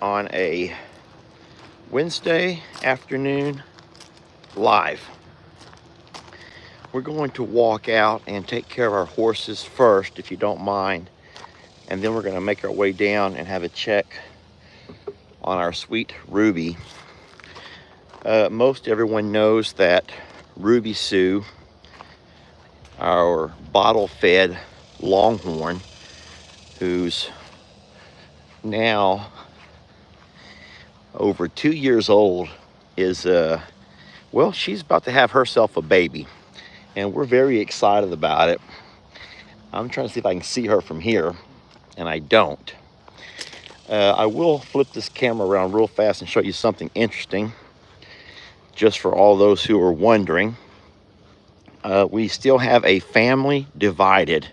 on a Wednesday afternoon live. We're going to walk out and take care of our horses first, if you don't mind, and then we're going to make our way down and have a check on our sweet Ruby. Most everyone knows that Ruby Sue, our bottle-fed Longhorn, who's now over 2 years old, is well, she's about to have herself a baby, and we're very excited about it. I'm trying to see if I can see her from here, and I don't. I will flip this camera around real fast and show you something interesting, just for all those who are wondering. We still have a family divided,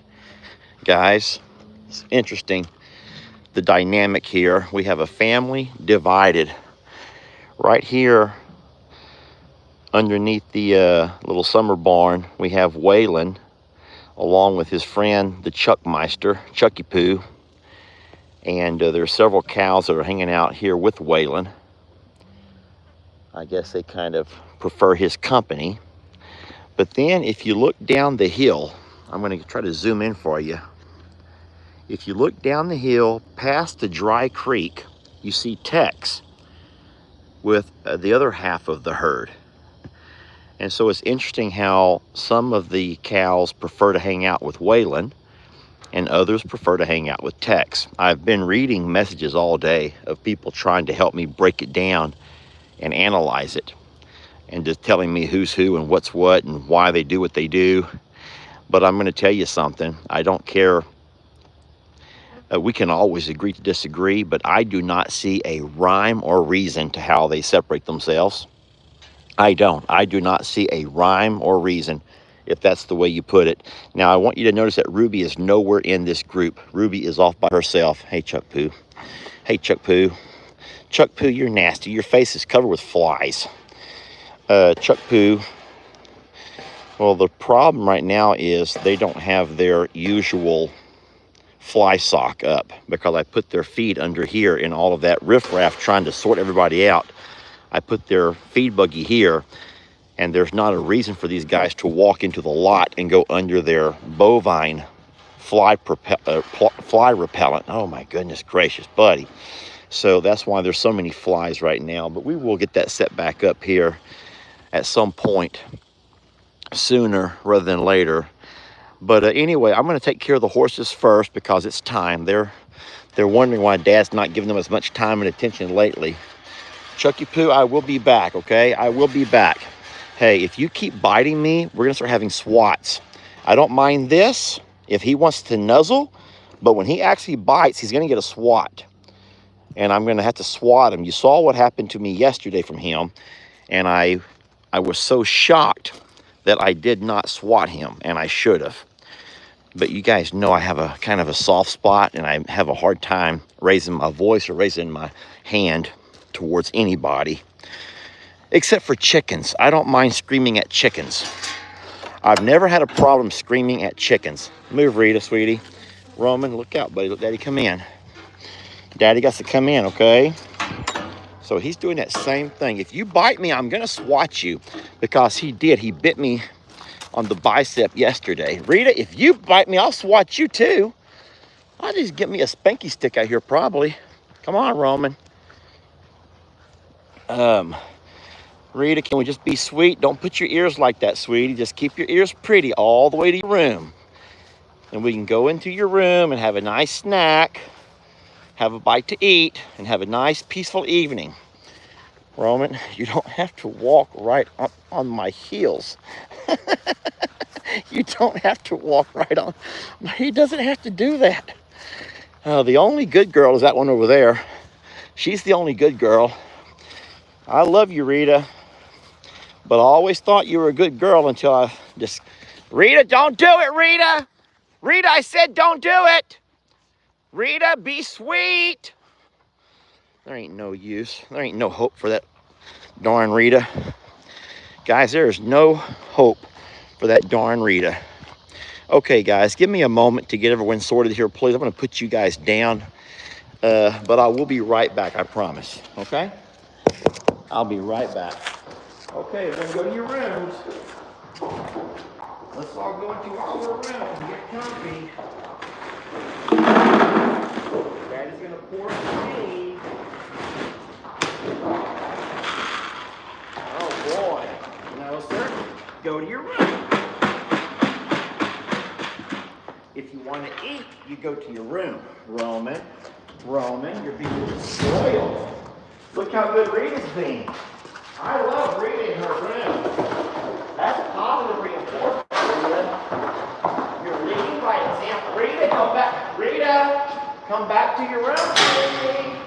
guys. It's interesting, the dynamic here. We have a family divided. Right here, underneath the little summer barn, we have Waylon, along with his friend, the Chuckmeister, Chucky Poo. And there's several cows that are hanging out here with Waylon. I guess they kind of prefer his company. But then if you look down the hill, I'm going to try to zoom in for you. If you look down the hill past the dry creek, you see Tex with the other half of the herd. And so it's interesting how some of the cows prefer to hang out with Waylon and others prefer to hang out with Tex. I've been reading messages all day of people trying to help me break it down and analyze it, and just telling me who's who and what's what and why they do what they do. But I'm going to tell you something. I don't care. We can always agree to disagree, but I do not see a rhyme or reason to how they separate themselves. I don't. I do not see a rhyme or reason, if that's the way you put it. Now, I want you to notice that Ruby is nowhere in this group. Ruby is off by herself. Hey, Chuck Poo. Hey, Chuck Poo. Chuck Poo, you're nasty. Your face is covered with flies. Chuck Poo, well, the problem right now is they don't have their usual fly sock up, because I put their feed under here in all of that riffraff trying to sort everybody out. I put their feed buggy here, and there's not a reason for these guys to walk into the lot and go under their bovine fly repellent. Oh my goodness gracious, buddy. So that's why there's so many flies right now, but we will get that set back up here at some point sooner rather than later. But anyway, I'm going to take care of the horses first because it's time. They're wondering why Dad's not giving them as much time and attention lately. Chucky Poo, I will be back, okay? I will be back. Hey, if you keep biting me, we're going to start having swats. I don't mind this if he wants to nuzzle, but when he actually bites, he's going to get a swat. And I'm going to have to swat him. You saw what happened to me yesterday from him, and I was so shocked that I did not swat him, and I should have. But you guys know I have a kind of a soft spot, and I have a hard time raising my voice or raising my hand towards anybody, except for chickens. I don't mind screaming at chickens. I've never had a problem screaming at chickens. Move, Rita, sweetie. Roman, look out, buddy. Let Daddy come in. Daddy got to come in, okay? So he's doing that same thing. If you bite me, I'm going to swat you, because he did. He bit me on the bicep yesterday. Rita, if you bite me, I'll swat you too. I'll just get me a spanky stick out here probably. Come on, Roman. Rita, can we just be sweet? Don't put your ears like that, sweetie. Just keep your ears pretty all the way to your room. And we can go into your room and have a nice snack, have a bite to eat, and have a nice, peaceful evening. Roman, you don't have to walk right on my heels. You don't have to walk right on. He doesn't have to do that. The only good girl is that one over there. She's the only good girl. I love you, Rita. But I always thought you were a good girl until I just... Rita, don't do it, Rita! Rita, I said don't do it! Rita, be sweet! There ain't no use. There ain't no hope for that darn Rita. Guys, there is no hope for that darn Rita. Okay, guys, give me a moment to get everyone sorted here, please. I'm going to put you guys down. But I will be right back, I promise. Okay? I'll be right back. Okay, we're gonna go to your rooms. Let's all go into our rooms and get comfy. Daddy's gonna pour some tea. Oh boy. No, sir. Go to your room. If you want to eat, you go to your room. Roman, you're being spoiled. Look how good Rita's being. I love Rita in her room. That's positive reinforcement, Rita. You're leading by example. Rita, come back. Rita, come back to your room, please.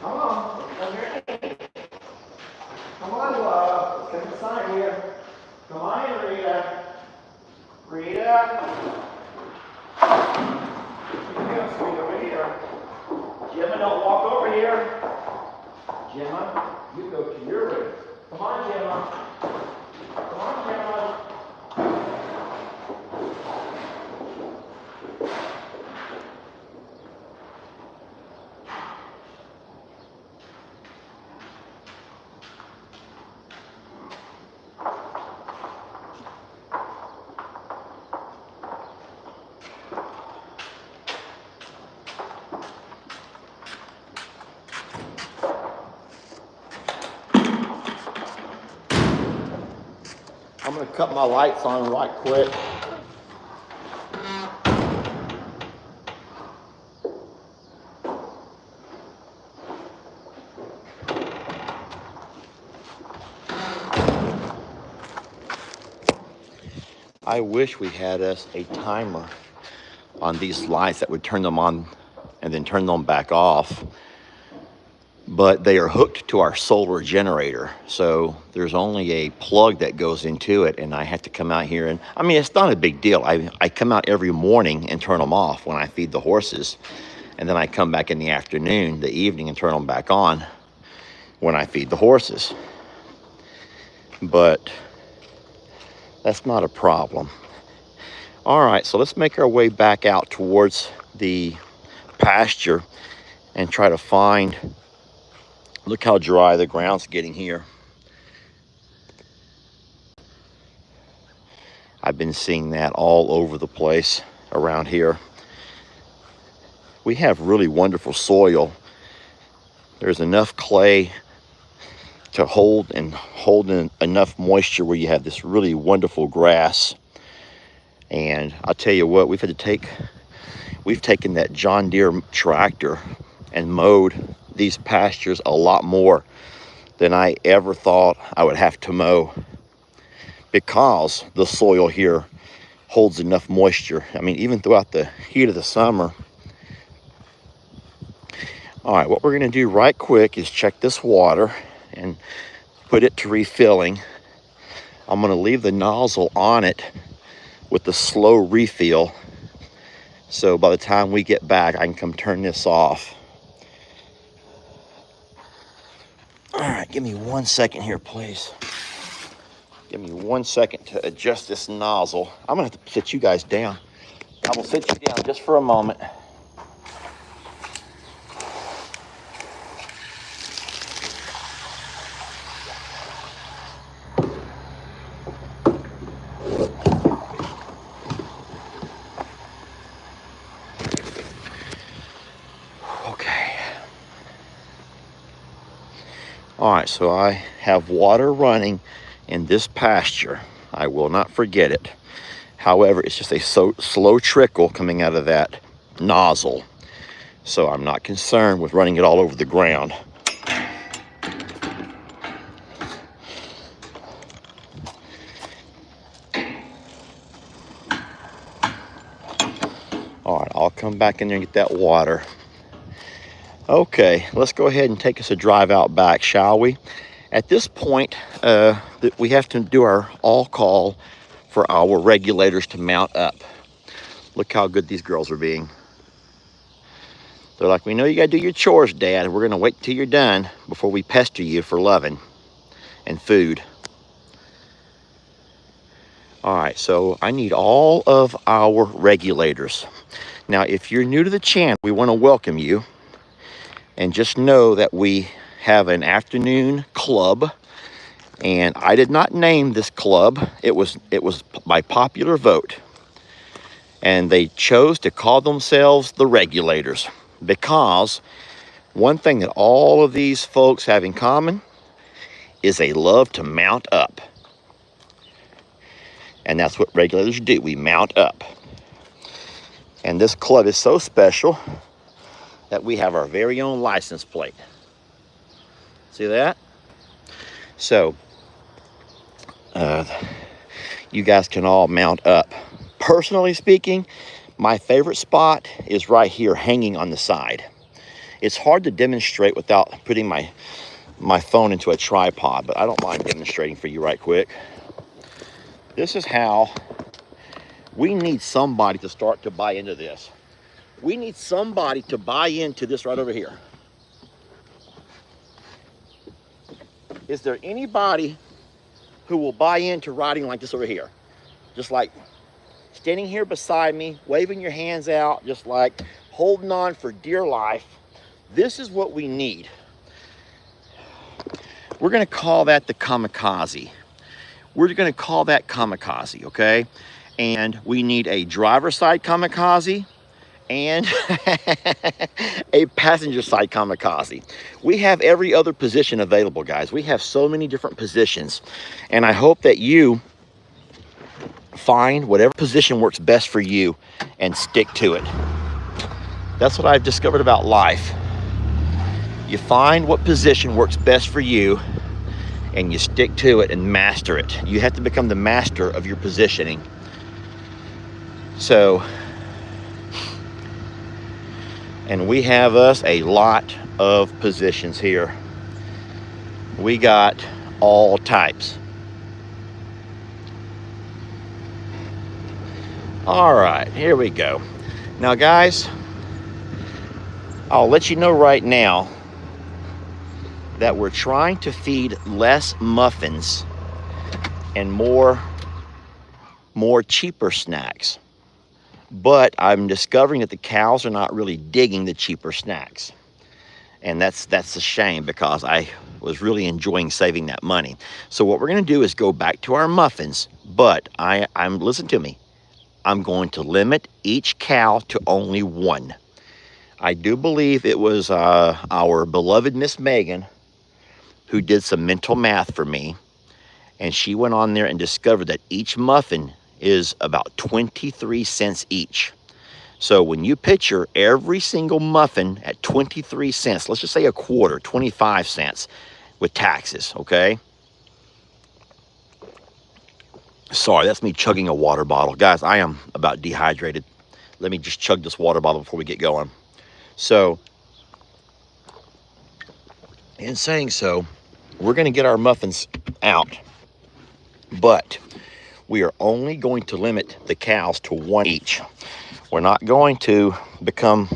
Come on. Come here. Come on, love. Let's get inside here. Come on in, Rita. Rita. Yes, Rita, over here. Gemma, don't walk over here. Gemma, you go to your room. Come on, Gemma. Come on, Gemma. I'm going to cut my lights on right quick. I wish we had us a timer on these lights that would turn them on and then turn them back off. But they are hooked to our solar generator. So there's only a plug that goes into it, and I have to come out here and, I mean, it's not a big deal. I come out every morning and turn them off when I feed the horses. And then I come back in the afternoon, the evening, and turn them back on when I feed the horses. But that's not a problem. All right, so let's make our way back out towards the pasture and try to find, look how dry the ground's getting here. I've been seeing that all over the place around here. We have really wonderful soil. There's enough clay to hold in enough moisture where you have this really wonderful grass. And I'll tell you what, we've taken that John Deere tractor and mowed these pastures a lot more than I ever thought I would have to mow, because the soil here holds enough moisture. I mean, even throughout the heat of the summer. All right, what we're gonna do right quick is check this water and put it to refilling. I'm gonna leave the nozzle on it with the slow refill. So by the time we get back, I can come turn this off. All right, give me 1 second here, please. Give me 1 second to adjust this nozzle. I'm gonna have to sit you guys down. I will sit you down just for a moment. All right, so I have water running in this pasture. I will not forget it. However, it's just a slow trickle coming out of that nozzle. So I'm not concerned with running it all over the ground. All right, I'll come back in there and get that water. Okay, let's go ahead and take us a drive out back, shall we? At this point, we have to do our all-call for our regulators to mount up. Look how good these girls are being. They're like, we know you gotta do your chores, Dad. We're gonna wait till you're done before we pester you for loving and food. All right, so I need all of our regulators. Now, if you're new to the channel, we wanna welcome you. And just know that we have an afternoon club, and I did not name this club. It was by popular vote. And they chose to call themselves the Regulators, because one thing that all of these folks have in common is they love to mount up. And that's what regulators do. We mount up. And this club is so special that we have our very own license plate. See that? So, you guys can all mount up. Personally speaking, my favorite spot is right here, hanging on the side. It's hard to demonstrate without putting my phone into a tripod, but I don't mind demonstrating for you right quick. This is how we need somebody to start to buy into this. We need somebody to buy into this right over here. Is there anybody who will buy into riding like this over here? Just like standing here beside me, waving your hands out, just like holding on for dear life. This is what we need. We're gonna call that the kamikaze. We're gonna call that kamikaze, okay? And we need a driver's side kamikaze and a passenger side kamikaze. We have every other position available, guys. We have so many different positions. And I hope that you find whatever position works best for you and stick to it. That's what I've discovered about life. You find what position works best for you and you stick to it and master it. You have to become the master of your positioning. So, and we have us a lot of positions here. We got all types. All right, here we go. Now, guys, I'll let you know right now that we're trying to feed less muffins and more cheaper snacks. But I'm discovering that the cows are not really digging the cheaper snacks. And that's a shame, because I was really enjoying saving that money. So what we're gonna do is go back to our muffins, but listen to me. I'm going to limit each cow to only one. I do believe it was our beloved Miss Megan who did some mental math for me. And she went on there and discovered that each muffin is about 23 cents each. So when you picture every single muffin at 23 cents, let's just say a quarter, 25 cents with taxes, okay? Sorry, that's me chugging a water bottle. Guys, I am about dehydrated. Let me just chug this water bottle before we get going. So, in saying so, we're going to get our muffins out, but we are only going to limit the cows to one each. We're not going to become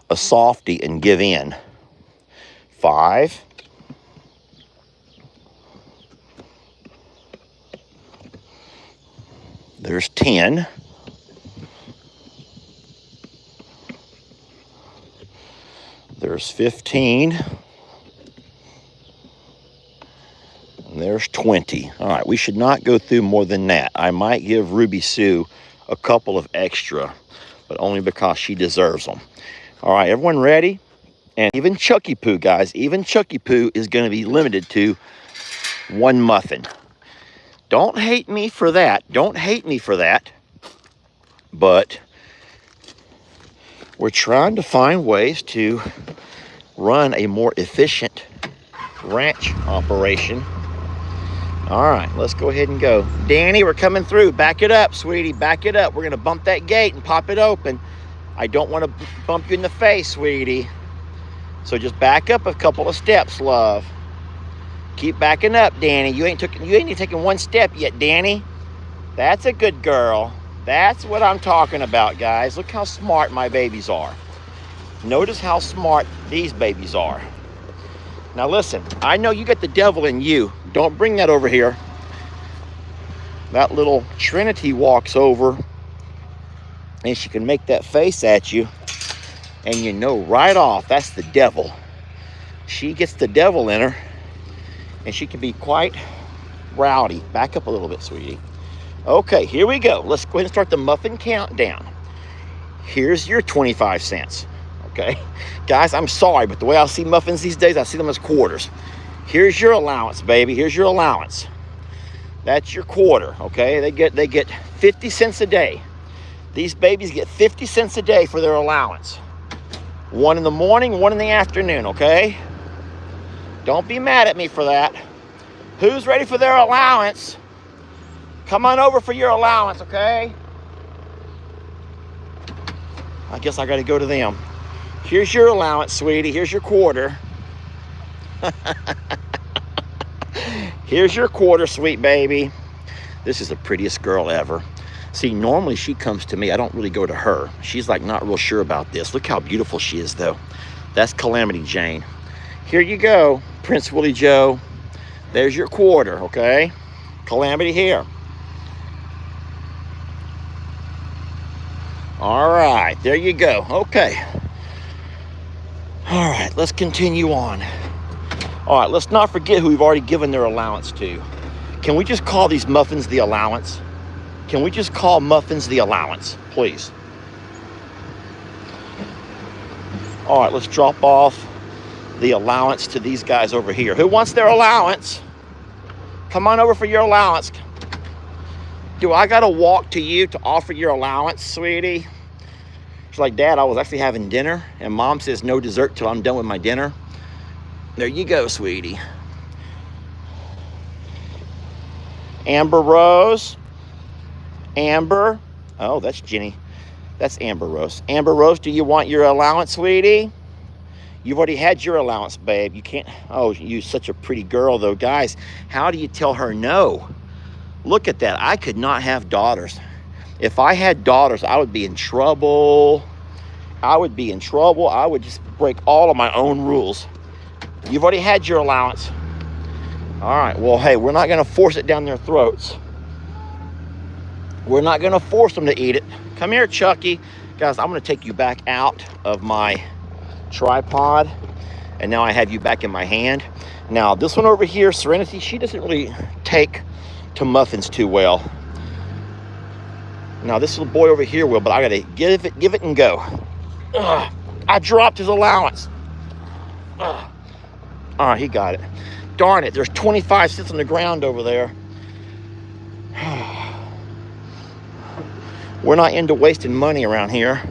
a softy and give in. 5. There's 10. There's 15. And there's 20. All right, we should not go through more than that. I might give Ruby Sue a couple of extra, but only because she deserves them. All right, everyone ready? And even Chucky Poo, guys, even Chucky Poo is going to be limited to one muffin. Don't hate me for that. Don't hate me for that. But we're trying to find ways to run a more efficient ranch operation. All right, let's go ahead and go. Danny, we're coming through. Back it up, sweetie. Back it up. We're going to bump that gate and pop it open. I don't want to bump you in the face, sweetie. So just back up a couple of steps, love. Keep backing up, Danny. You ain't even taken one step yet, Danny. That's a good girl. That's what I'm talking about, guys. Look how smart my babies are. Notice how smart these babies are. Now listen, I know you got the devil in you. Don't bring that over here. That little Trinity walks over and she can make that face at you, and you know right off that's the devil. she gets the devil in her, and she can be quite rowdy. Back up a little bit, sweetie. Okay, here we go. Let's go ahead and start the muffin countdown. Here's your 25 cents. Okay, guys, I'm sorry, but the way I see muffins these days, I see them as quarters. Here's your allowance, baby. Here's your allowance. That's your quarter. Okay, they get 50 cents a day. These babies get 50 cents a day for their allowance. One in the morning, one in the afternoon. Okay, don't be mad at me for that. Who's ready for their allowance? Come on over for your allowance. Okay, I guess I got to go to them. Here's your allowance, sweetie. Here's your quarter. Here's your quarter, sweet baby. This is the prettiest girl ever. See, normally she comes to me. I don't really go to her. She's like not real sure about this. Look how beautiful she is, though. That's Calamity Jane. Here you go, Prince Willie Joe. There's your quarter, okay? Calamity here. All right, there you go. Okay. All right, let's continue on. All right, let's not forget who we've already given their allowance to. Can we just call these muffins the allowance? Can we just call muffins the allowance, please? All right, let's drop off the allowance to these guys over here. Who wants their allowance? Come on over for your allowance. Do I gotta walk to you to offer your allowance, sweetie? She's like, Dad, I was actually having dinner, and Mom says no dessert till I'm done with my dinner. There you go, sweetie. Amber Rose. Amber. Oh, that's Jenny. That's Amber Rose. Amber Rose, do you want your allowance, sweetie? You've already had your allowance, babe. You can't. Oh, you're such a pretty girl, though. Guys, how do you tell her no? Look at that. I could not have daughters. If I had daughters, I would be in trouble. I would be in trouble. I would just break all of my own rules. You've already had your allowance. All right, well, hey, we're not going to force it down their throats. We're not going to force them to eat it. Come here, Chucky. Guys, I'm going to take you back out of my tripod. And now I have you back in my hand. Now, this one over here, Serenity, she doesn't really take to muffins too well. Now, this little boy over here will, but I got to give it and go. Ugh, I dropped his allowance. Ugh. All right, he got it. Darn it, there's 25 cents on the ground over there. We're not into wasting money around here.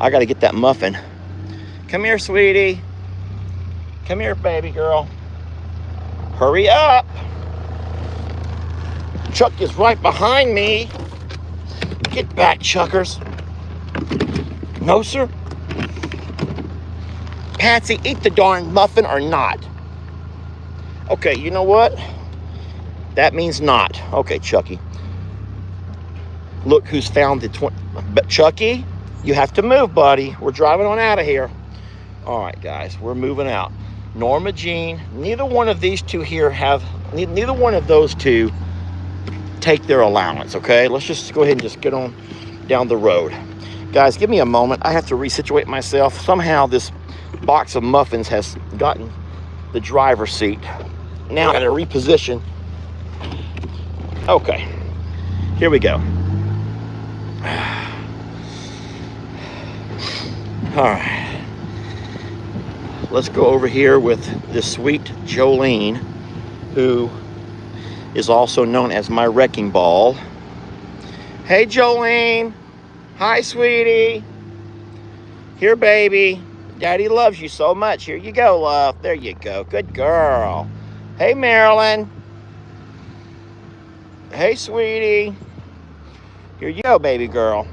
I got to get that muffin. Come here, sweetie. Come here, baby girl. Hurry up. Chuck is right behind me. Get back, Chuckers. No, sir. Patsy, eat the darn muffin or not. Okay, you know what? That means not. Okay, Chucky. Look who's found the 20. But Chucky, you have to move, buddy. We're driving on out of here. All right, guys, we're moving out. Norma Jean, neither one of these two here neither one of those two take their allowance, okay? Let's just go ahead and just get on down the road. Guys, give me a moment. I have to resituate myself. Somehow this box of muffins has gotten the driver's seat. Now I got to reposition. Okay, here we go. All right, let's go over here with this sweet Jolene, who is also known as my wrecking ball. Hey, Jolene. Hi, sweetie. Here, baby. Daddy loves you so much. Here you go, love. There you go. Good girl. Hey, Marilyn. Hey, sweetie. Here you go, baby girl.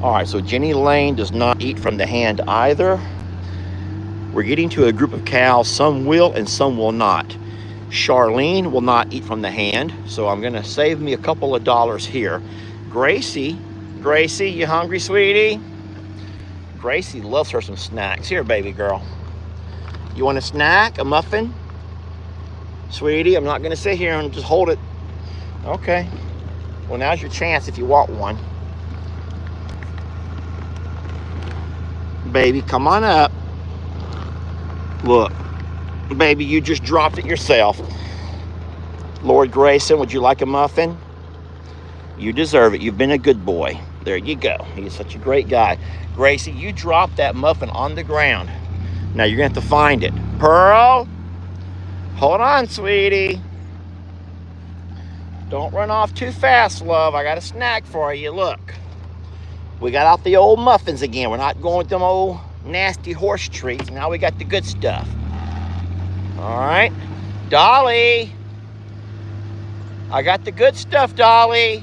All right, so Jenny Lane does not eat from the hand either. We're getting to a group of cows. Some will and some will not. Charlene will not eat from the hand, so I'm going to save me a couple of dollars here. Gracie, you hungry, sweetie? Gracie loves her some snacks. Here, baby girl. You want a snack, a muffin? Sweetie, I'm not going to sit here and just hold it. Okay. Well, now's your chance if you want one. Baby, come on up. Look, baby, you just dropped it yourself. Lord Grayson, would you like a muffin? You deserve it. You've been a good boy. There you go. He's such a great guy. Gracie, you dropped that muffin on the ground. Now you're going to have to find it. Pearl, hold on, sweetie. Don't run off too fast, love. I got a snack for you. Look, we got out the old muffins again. We're not going with them old nasty horse treats. Now we got the good stuff. All right. Dolly, I got the good stuff, Dolly.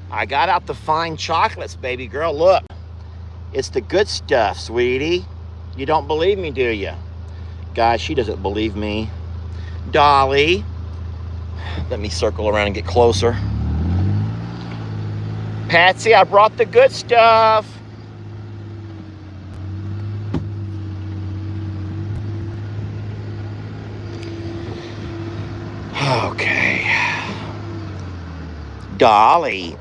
I got out the fine chocolates, baby girl. Look, it's the good stuff, sweetie. You don't believe me, do you? Guys, she doesn't believe me. Dolly, let me circle around and get closer. Patsy, I brought the good stuff. Okay. Dolly,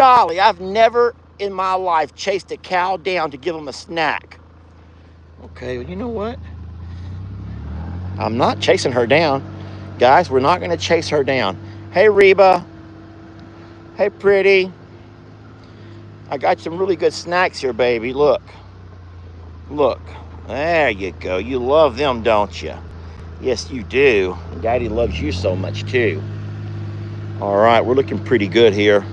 I've never in my life chased a cow down to give them a snack. Okay, well, you know what? I'm not chasing her down. Guys, we're not going to chase her down. Hey, Reba. Hey, pretty. I got some really good snacks here, baby. Look. Look. There you go. You love them, don't you? Yes, you do. Daddy loves you so much, too. All right, we're looking pretty good here.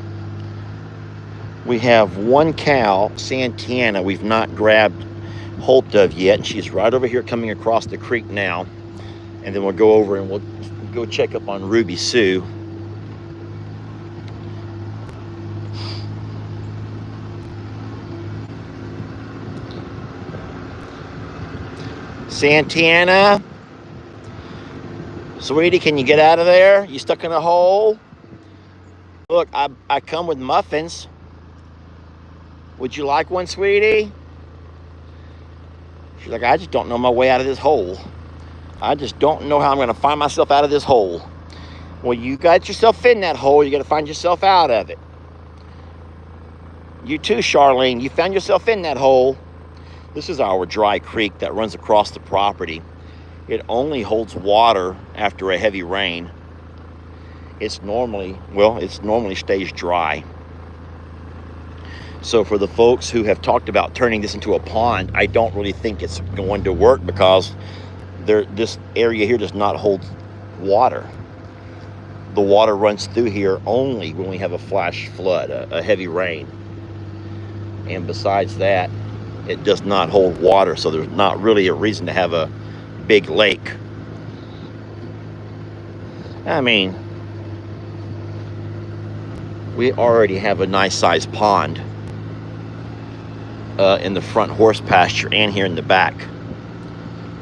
We have one cow, Santana, we've not grabbed hold of yet. And she's right over here coming across the creek now. And then we'll go over and we'll go check up on Ruby Sue. Santana, sweetie, can you get out of there? You stuck in a hole? Look, I come with muffins. Would you like one, sweetie? She's like, I just don't know my way out of this hole. I just don't know how I'm going to find myself out of this hole. Well, you got yourself in that hole. You got to find yourself out of it. You too, Charlene. You found yourself in that hole. This is our dry creek that runs across the property. It only holds water after a heavy rain. It normally stays dry. So for the folks who have talked about turning this into a pond, I don't really think it's going to work because this area here does not hold water. The water runs through here only when we have a flash flood, a heavy rain. And besides that, it does not hold water, so there's not really a reason to have a big lake. I mean, we already have a nice sized pond in the front horse pasture and here in the back.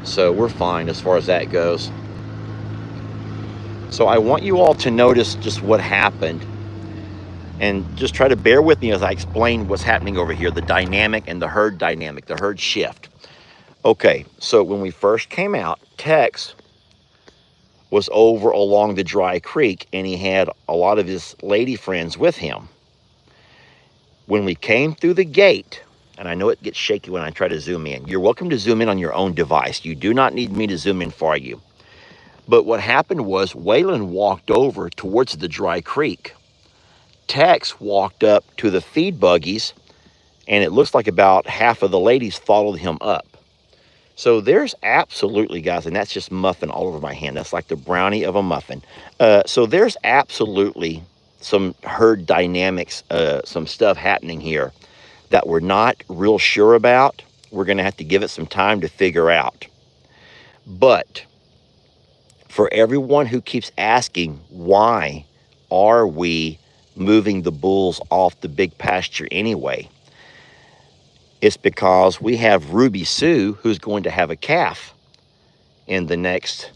So we're fine as far as that goes. So I want you all to notice just what happened and just try to bear with me as I explain what's happening over here, the dynamic and the herd dynamic, the herd shift. Okay, so when we first came out, Tex was over along the dry creek and he had a lot of his lady friends with him. When we came through the gate, and I know it gets shaky when I try to zoom in. You're welcome to zoom in on your own device. You do not need me to zoom in for you. But what happened was Waylon walked over towards the dry creek. Tex walked up to the feed buggies, and it looks like about half of the ladies followed him up. So there's absolutely, guys, and that's just muffin all over my hand. That's like the brownie of a muffin. So there's absolutely some herd dynamics, some stuff happening here that we're not real sure about. We're going to have to give it some time to figure out. But for everyone who keeps asking, why are we moving the bulls off the big pasture anyway? It's because we have Ruby Sue, who's going to have a calf in the next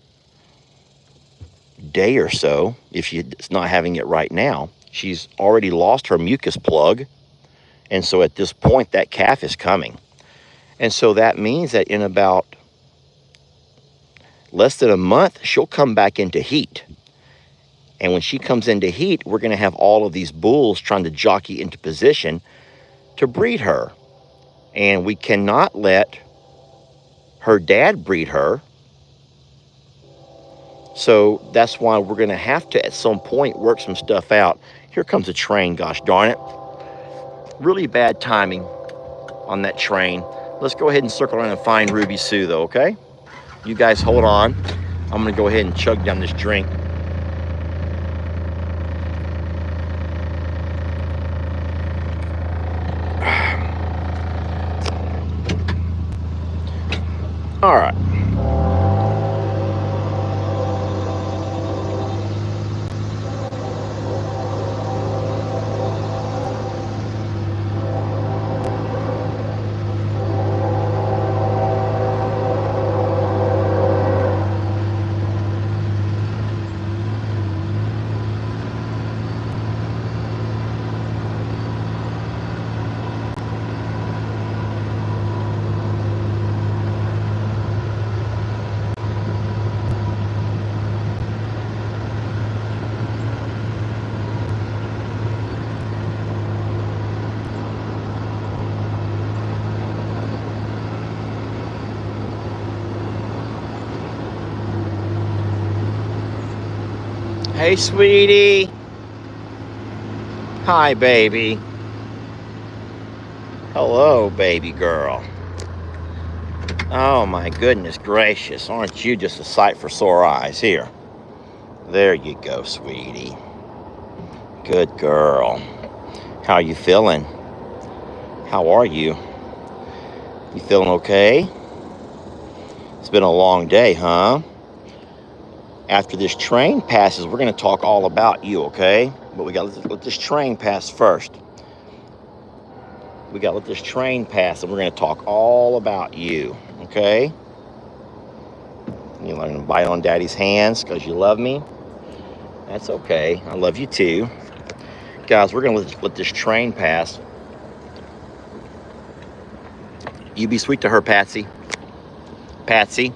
day or so. If she's not having it right now, she's already lost her mucus plug. And so at this point, that calf is coming. And so that means that in about less than a month, she'll come back into heat. And when she comes into heat, we're going to have all of these bulls trying to jockey into position to breed her. And we cannot let her dad breed her. So that's why we're going to have to, at some point, work some stuff out. Here comes a train, gosh darn it. Really bad timing on that train. Let's go ahead and circle around and find Ruby Sue, though, okay? You guys hold on. I'm going to go ahead and chug down this drink. All right. Hey, sweetie. Hi, baby. Hello, baby girl. Oh, my goodness gracious. Aren't you just a sight for sore eyes? Here. There you go, sweetie. Good girl. How are you feeling? How are you? You feeling okay? It's been a long day, huh? After this train passes, we're going to talk all about you, okay? But we got to let this train pass first. We got to let this train pass, and we're going to talk all about you, okay? You learn to bite on Daddy's hands because you love me. That's okay. I love you too. Guys, we're going to let this train pass. You be sweet to her, Patsy. Patsy.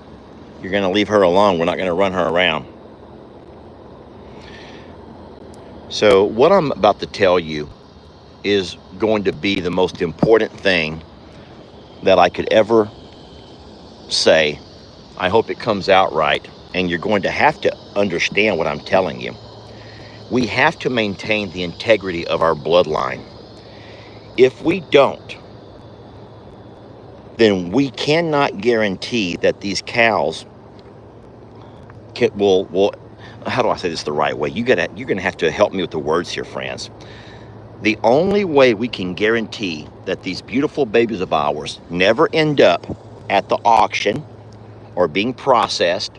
You're going to leave her alone. We're not going to run her around. So what I'm about to tell you is going to be the most important thing that I could ever say. I hope it comes out right. And you're going to have to understand what I'm telling you. We have to maintain the integrity of our bloodline. If we don't, then we cannot guarantee that these cows will, how do I say this the right way? You're gonna have to help me with the words here, friends. The only way we can guarantee that these beautiful babies of ours never end up at the auction or being processed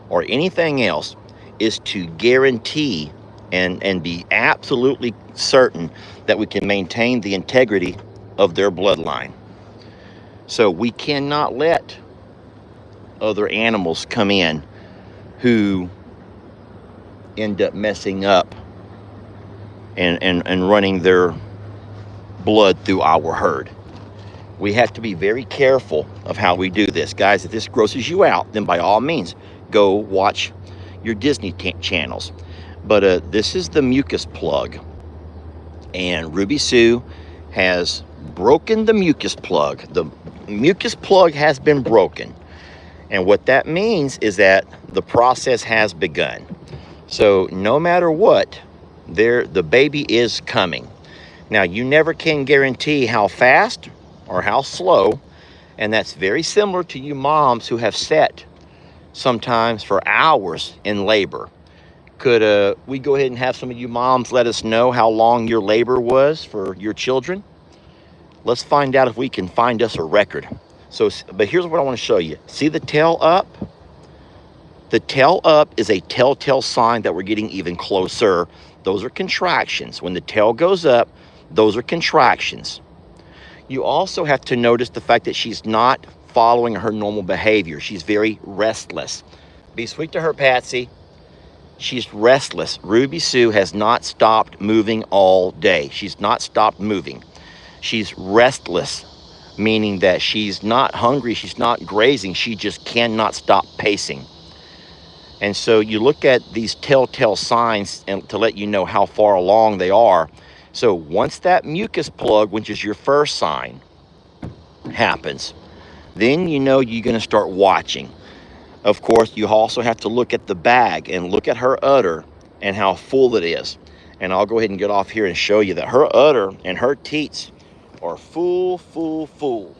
or anything else is to guarantee and be absolutely certain that we can maintain the integrity of their bloodline. So we cannot let other animals come in who end up messing up and running their blood through our herd. We have to be very careful of how we do this. Guys, if this grosses you out, then by all means, go watch your Disney channels. But this is the mucus plug. And Ruby Sue has broken the mucus plug. The mucus plug has been broken. And what that means is that the process has begun. So no matter what, the baby is coming. Now, you never can guarantee how fast or how slow, and that's very similar to you moms who have sat sometimes for hours in labor. Could we go ahead and have some of you moms let us know how long your labor was for your children? Let's find out if we can find us a record. So, but here's what I want to show you. See the tail up? The tail up is a telltale sign that we're getting even closer. Those are contractions. When the tail goes up, those are contractions. You also have to notice the fact that she's not following her normal behavior. She's very restless. Be sweet to her, Patsy. She's restless. Ruby Sue has not stopped moving all day. She's not stopped moving. She's restless, meaning that she's not hungry, she's not grazing, she just cannot stop pacing. And so you look at these telltale signs and to let you know how far along they are. So once that mucus plug, which is your first sign, happens, then you know you're going to start watching. Of course, you also have to look at the bag and look at her udder and how full it is. And I'll go ahead and get off here and show you that her udder and her teats are full, full, full.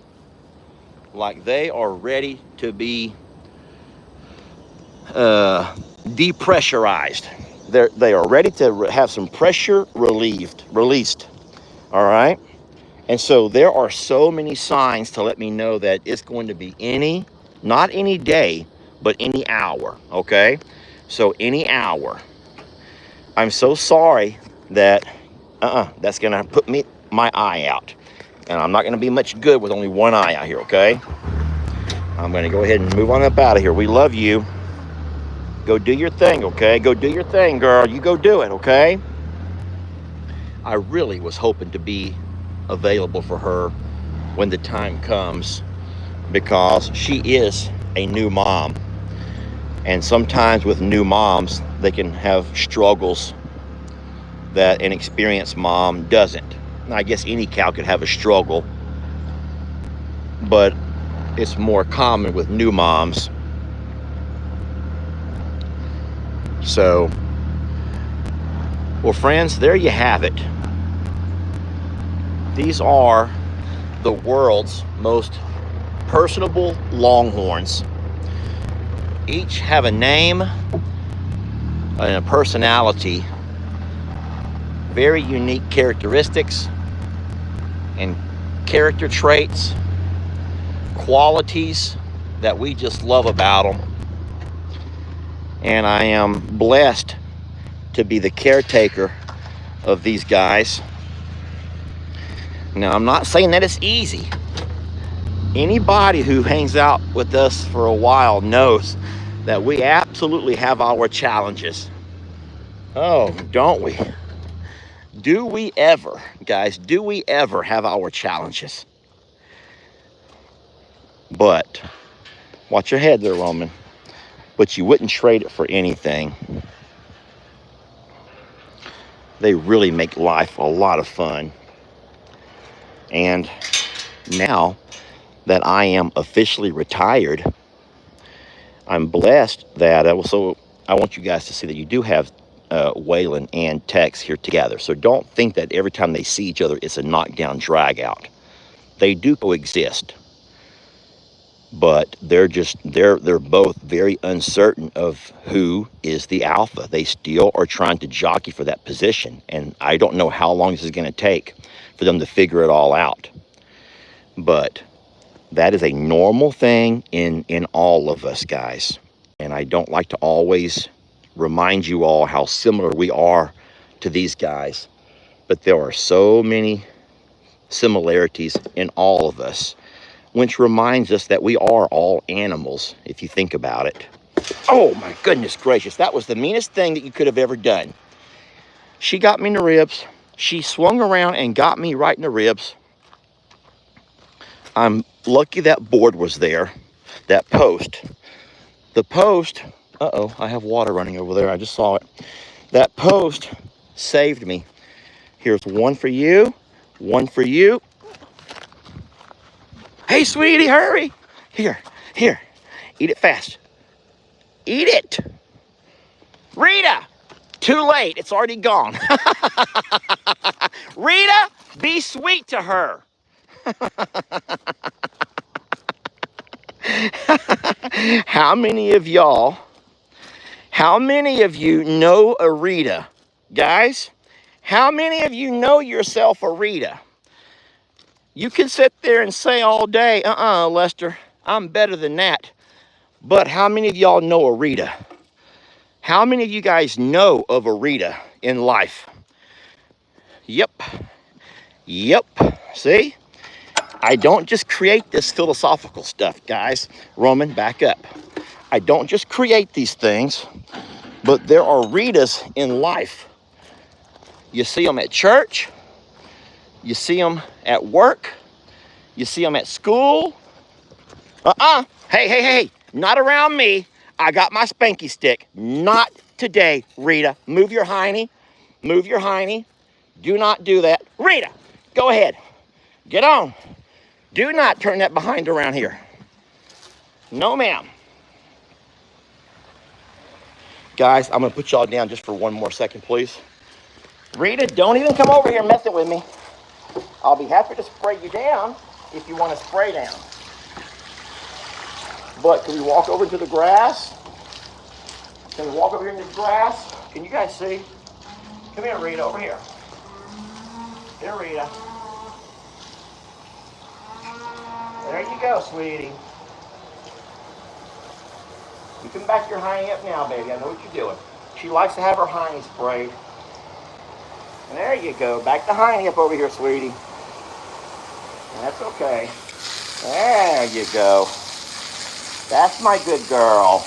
Like they are ready to be depressurized. They are ready to have some pressure released. All right. And so there are so many signs to let me know that it's going to be not any day, but any hour. Okay. So any hour. I'm so sorry that that's going to put my eye out. And I'm not going to be much good with only one eye out here. Okay. I'm going to go ahead and move on up out of here. We love you. Go do your thing, okay? Go do your thing, girl. You go do it, okay? I really was hoping to be available for her when the time comes, because she is a new mom. And sometimes with new moms, they can have struggles that an experienced mom doesn't. Now, I guess any cow could have a struggle, but it's more common with new moms. So, well, friends, there you have it. These are the world's most personable Longhorns. Each have a name and a personality, very unique characteristics and character traits, qualities that we just love about them. And I am blessed to be the caretaker of these guys. Now, I'm not saying that it's easy. Anybody who hangs out with us for a while knows that we absolutely have our challenges. Oh, don't we? Do we ever, guys, do we ever have our challenges? But, watch your head there, Roman. But you wouldn't trade it for anything. They really make life a lot of fun. And now that I am officially retired, I'm blessed that I want you guys to see that you do have Waylon and Tex here together. So don't think that every time they see each other, it's a knockdown drag out. They do coexist. But they're both very uncertain of who is the alpha. They still are trying to jockey for that position. And I don't know how long this is going to take for them to figure it all out. But that is a normal thing in all of us, guys. And I don't like to always remind you all how similar we are to these guys. But there are so many similarities in all of us, which reminds us that we are all animals, if you think about it. Oh, my goodness gracious. That was the meanest thing that you could have ever done. She got me in the ribs. She swung around and got me right in the ribs. I'm lucky that board was there, that post. The post, uh-oh, I have water running over there. I just saw it. That post saved me. Here's one for you, one for you. Hey, sweetie, hurry. Here, eat it fast. Eat it. Rita, too late, it's already gone. Rita, be sweet to her. How many of you know a Rita? Guys, how many of you know yourself a Rita? You can sit there and say all day, Lester, I'm better than that. But how many of y'all know a Rita? How many of you guys know of a Rita in life? Yep. See? I don't just create this philosophical stuff, guys. Roman, back up. I don't just create these things, but there are Ritas in life. You see them at church. You see them at work. You see them at school. Hey, not around me. I got my spanky stick. Not today, Rita. Move your hiney. Move your hiney. Do not do that. Rita, go ahead. Get on. Do not turn that behind around here. No, ma'am. Guys, I'm gonna put y'all down just for one more second, please. Rita, don't even come over here messing with me. I'll be happy to spray you down if you want to spray down. But can we walk over to the grass? Can we walk over here in the grass? Can you guys see? Come here, Rita, over here. Here, Rita. There you go, sweetie. You can back your hiney up now, baby. I know what you're doing. She likes to have her hiney sprayed. And there you go. Back the hiney up over here, sweetie. That's okay. There you go. That's my good girl.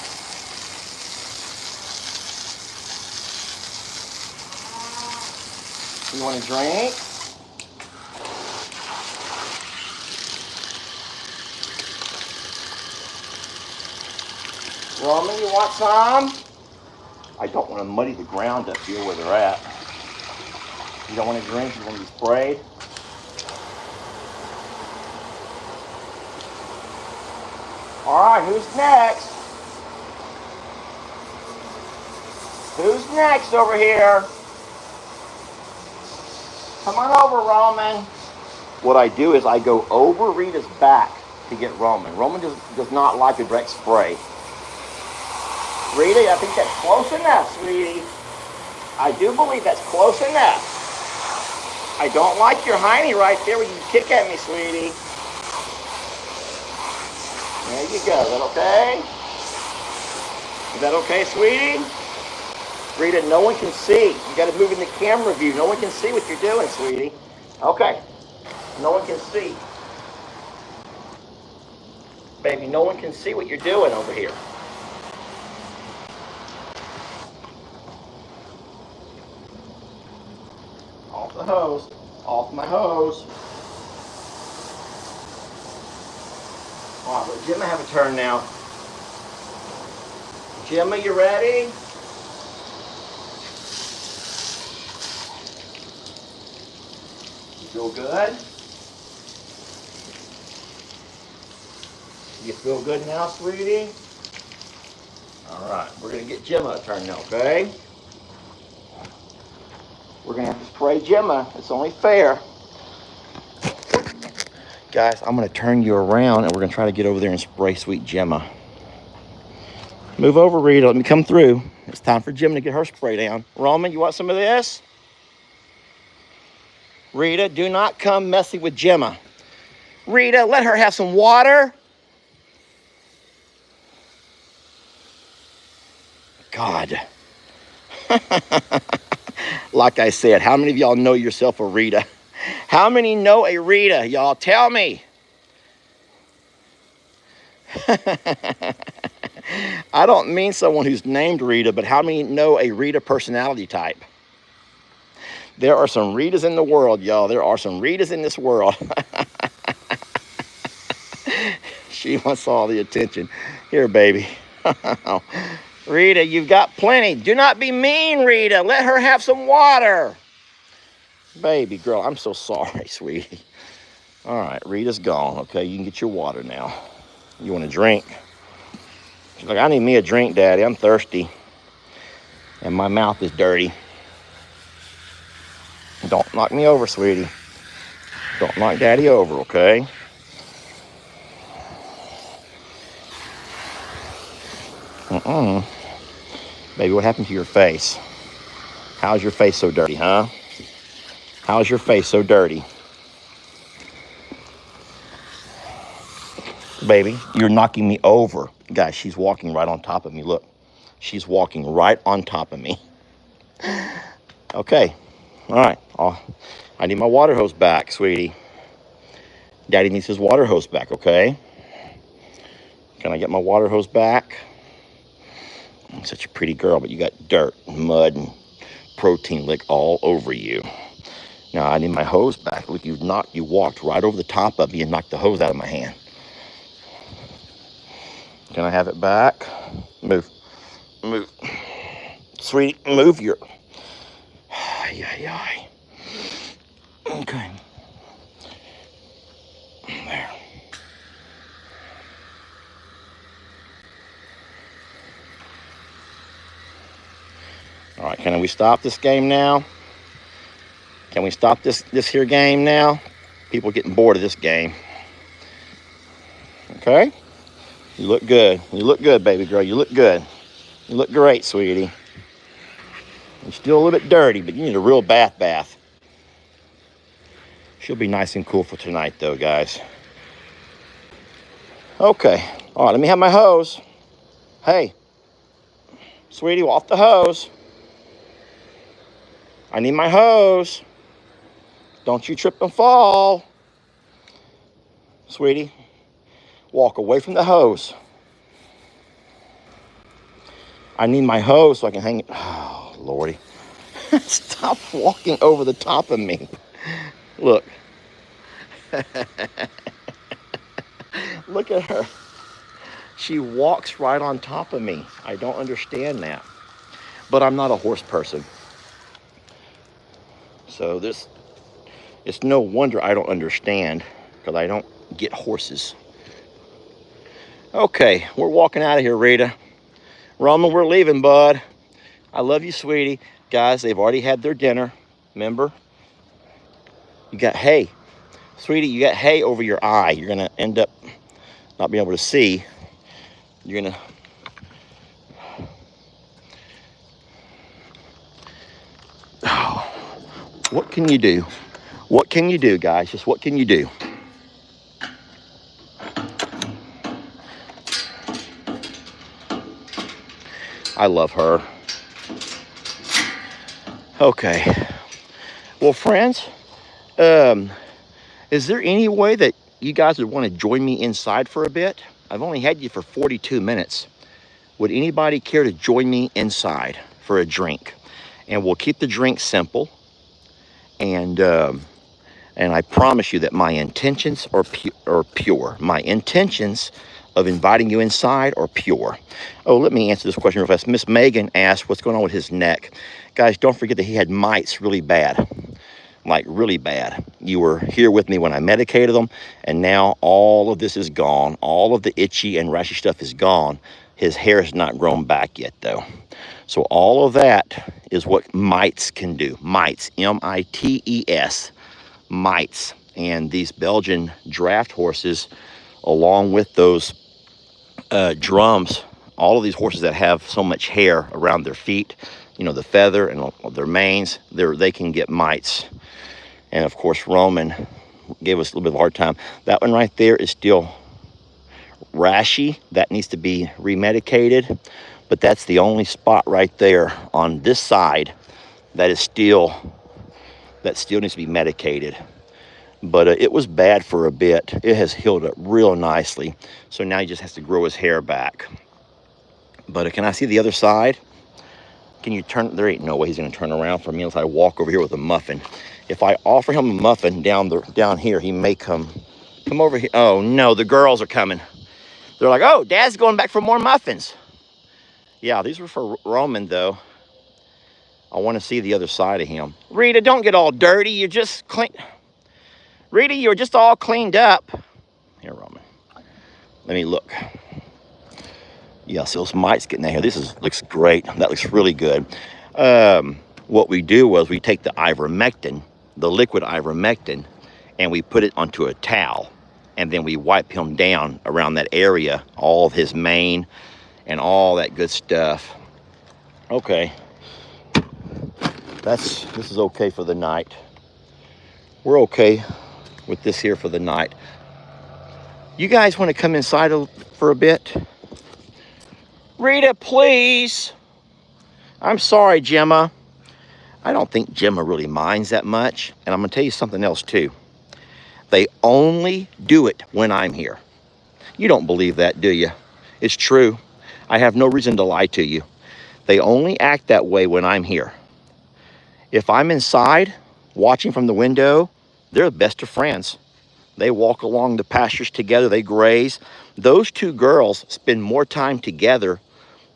You want a drink? Roman, you want some? I don't want to muddy the ground up here where they're at. You don't want a drink? You want to be sprayed? All right, who's next? Who's next over here? Come on over, Roman. What I do is I go over Rita's back to get Roman. Roman does not like a direct spray. Rita, I think that's close enough, sweetie. I do believe that's close enough. I don't like your hiney right there where you kick at me, sweetie. There you go. Is that okay? Is that okay, sweetie? Rita, no one can see. You got to move in the camera view. No one can see what you're doing, sweetie. Okay. No one can see. Baby, no one can see what you're doing over here. Off the hose. Off my hose. All right, let Gemma have a turn now. Gemma, you ready? You feel good? You feel good now, sweetie? All right, we're going to get Gemma a turn now, okay? We're going to have to spray Gemma. It's only fair. Guys, I'm going to turn you around and we're going to try to get over there and spray sweet Gemma. Move over, Rita. Let me come through. It's time for Gemma to get her spray down. Roman, you want some of this? Rita, do not come messing with Gemma. Rita, let her have some water. God. Like I said, how many of y'all know yourself a Rita? How many know a Rita? Y'all tell me. I don't mean someone who's named Rita, but how many know a Rita personality type? There are some Ritas in the world, y'all. There are some Ritas in this world. She wants all the attention. Here, baby. Rita, you've got plenty. Do not be mean, Rita. Let her have some water. Baby girl, I'm so sorry, sweetie. All right, Rita's gone. Okay, you can get your water now. You want a drink? She's like, I need me a drink, Daddy. I'm thirsty. And my mouth is dirty. Don't knock me over, sweetie. Don't knock Daddy over, okay? Baby, what happened to your face? How's your face so dirty, huh? How's your face so dirty? Baby, you're knocking me over. Guys, she's walking right on top of me. Look, she's walking right on top of me. Okay, all right. I need my water hose back, sweetie. Daddy needs his water hose back, okay? Can I get my water hose back? You're such a pretty girl, but you got dirt, mud, and protein lick all over you. Now I need my hose back. Look, you walked right over the top of me and knocked the hose out of my hand. Can I have it back? Move. Sweetie, move your... Ay. Okay. There. right, can we stop this game now? Can we stop this here game now? People are getting bored of this game. Okay? You look good. You look good, baby girl. You look good. You look great, sweetie. You're still a little bit dirty, but you need a real bath. She'll be nice and cool for tonight, though, guys. Okay. All right, let me have my hose. Hey, sweetie, off the hose. I need my hose. Don't you trip and fall. Sweetie, walk away from the hose. I need my hose so I can hang it. Oh, Lordy. Stop walking over the top of me. Look. Look at her. She walks right on top of me. I don't understand that. But I'm not a horse person. So it's no wonder I don't understand, because I don't get horses. Okay, we're walking out of here, Rita. Roman, we're leaving, bud. I love you, sweetie. Guys, they've already had their dinner. Remember? You got hay. Sweetie, you got hay over your eye. You're going to end up not being able to see. You're going to... Oh, what can you do? What can you do, guys? Just what can you do? I love her. Okay. Well, friends, is there any way that you guys would want to join me inside for a bit? I've only had you for 42 minutes. Would anybody care to join me inside for a drink? And we'll keep the drink simple. And I promise you that my intentions are pure. My intentions of inviting you inside are pure. Oh, let me answer this question real fast. Miss Megan asked what's going on with his neck. Guys, don't forget that he had mites really bad. Like really bad. You were here with me when I medicated him, and now all of this is gone. All of the itchy and rashy stuff is gone. His hair has not grown back yet, though. So all of that is what mites can do. Mites, M-I-T-E-S, mites. And these Belgian draft horses, along with those drums, all of these horses that have so much hair around their feet, you know, the feather and their manes, they can get mites. And of course, Roman gave us a little bit of a hard time. That one right there is still rashy. That needs to be remedicated. But that's the only spot right there on this side that still needs to be medicated. But it was bad for a bit. It has healed up real nicely. So now he just has to grow his hair back. But can I see the other side? Can you turn? There ain't no way he's going to turn around for me unless I walk over here with a muffin. If I offer him a muffin down here, he may come over here. Oh, no, the girls are coming. They're like, oh, Dad's going back for more muffins. Yeah, these were for Roman, though. I want to see the other side of him. Rita, don't get all dirty. You're just clean. Rita, you're just all cleaned up. Here, Roman. Let me look. Yes, those mites getting in here. Looks great. That looks really good. What we do was we take the ivermectin, the liquid ivermectin, and we put it onto a towel. And then we wipe him down around that area, all of his mane and all that good stuff. Okay. This is okay for the night. We're okay with this here for the night. You guys want to come inside for a bit? Rita, please. I'm sorry, Gemma. I don't think Gemma really minds that much. And I'm going to tell you something else, too. They only do it when I'm here. You don't believe that, do you? It's true. I have no reason to lie to you. They only act that way when I'm here. If I'm inside, watching from the window, they're the best of friends. They walk along the pastures together. They graze. Those two girls spend more time together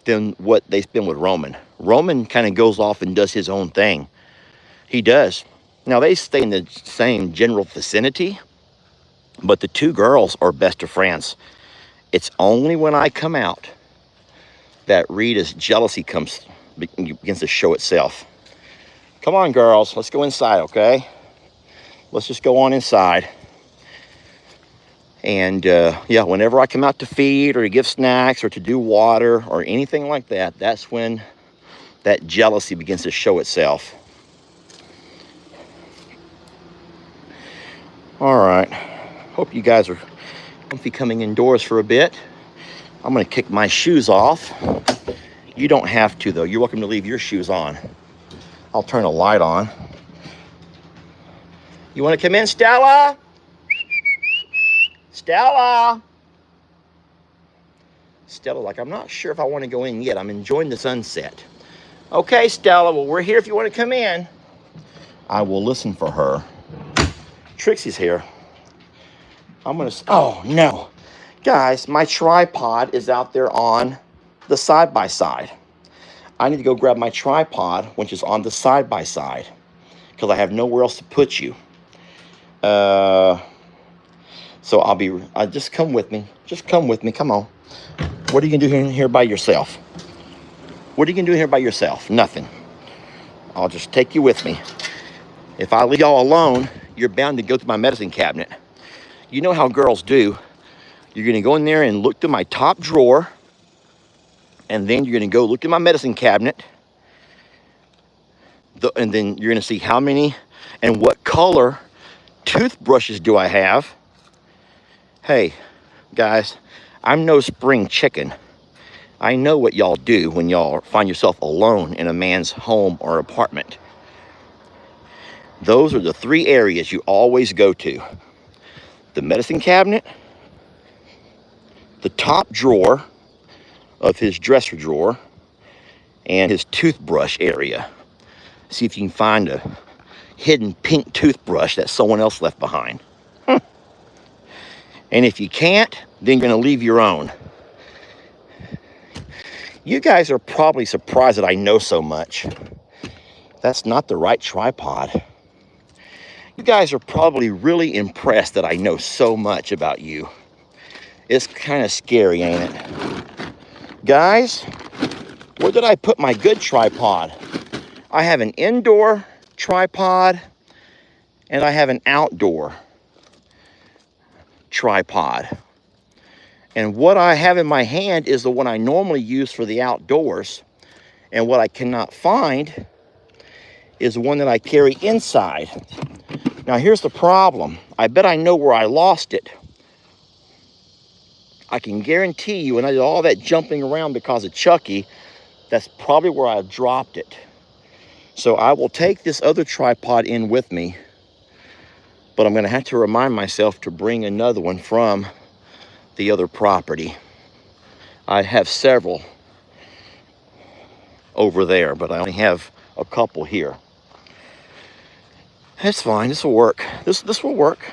than what they spend with Roman. Roman kind of goes off and does his own thing. He does. Now, they stay in the same general vicinity, but the two girls are best of friends. It's only when I come out that Rita's jealousy comes begins to show itself. Come on, girls, let's go inside, okay? Let's just go on inside. And yeah, whenever I come out to feed or to give snacks or to do water or anything like that, that's when that jealousy begins to show itself. All right, hope you guys are comfy coming indoors for a bit. I'm gonna kick my shoes off. You don't have to though, you're welcome to leave your shoes on. I'll turn a light on. You wanna come in, Stella? Stella! Stella, like, I'm not sure if I wanna go in yet. I'm enjoying the sunset. Okay, Stella, well, we're here if you wanna come in. I will listen for her. Trixie's here. I'm gonna, oh no. Guys, my tripod is out there on the side-by-side. I need to go grab my tripod, which is on the side-by-side, because I have nowhere else to put you. So just come with me. Just come with me, come on. What are you gonna do here by yourself? What are you gonna do here by yourself? Nothing. I'll just take you with me. If I leave y'all alone, you're bound to go through my medicine cabinet. You know how girls do. You're gonna go in there and look through my top drawer, and then you're gonna go look in my medicine cabinet, and then you're gonna see how many and what color toothbrushes do I have. Hey, guys, I'm no spring chicken. I know what y'all do when y'all find yourself alone in a man's home or apartment. Those are the 3 areas you always go to. The medicine cabinet, the top drawer of his dresser drawer, and his toothbrush area. See if you can find a hidden pink toothbrush that someone else left behind. And if you can't, then you're gonna leave your own. You guys are probably surprised that I know so much. That's not the right tripod. You guys are probably really impressed that I know so much about you. It's kind of scary, ain't it? Guys, where did I put my good tripod? I have an indoor tripod and I have an outdoor tripod. And what I have in my hand is the one I normally use for the outdoors. And what I cannot find is the one that I carry inside. Now here's the problem. I bet I know where I lost it. I can guarantee you, and I did all that jumping around because of Chucky, that's probably where I dropped it. So I will take this other tripod in with me, but I'm gonna have to remind myself to bring another one from the other property. I have several over there, but I only have a couple here. That's fine, this will work. This will work.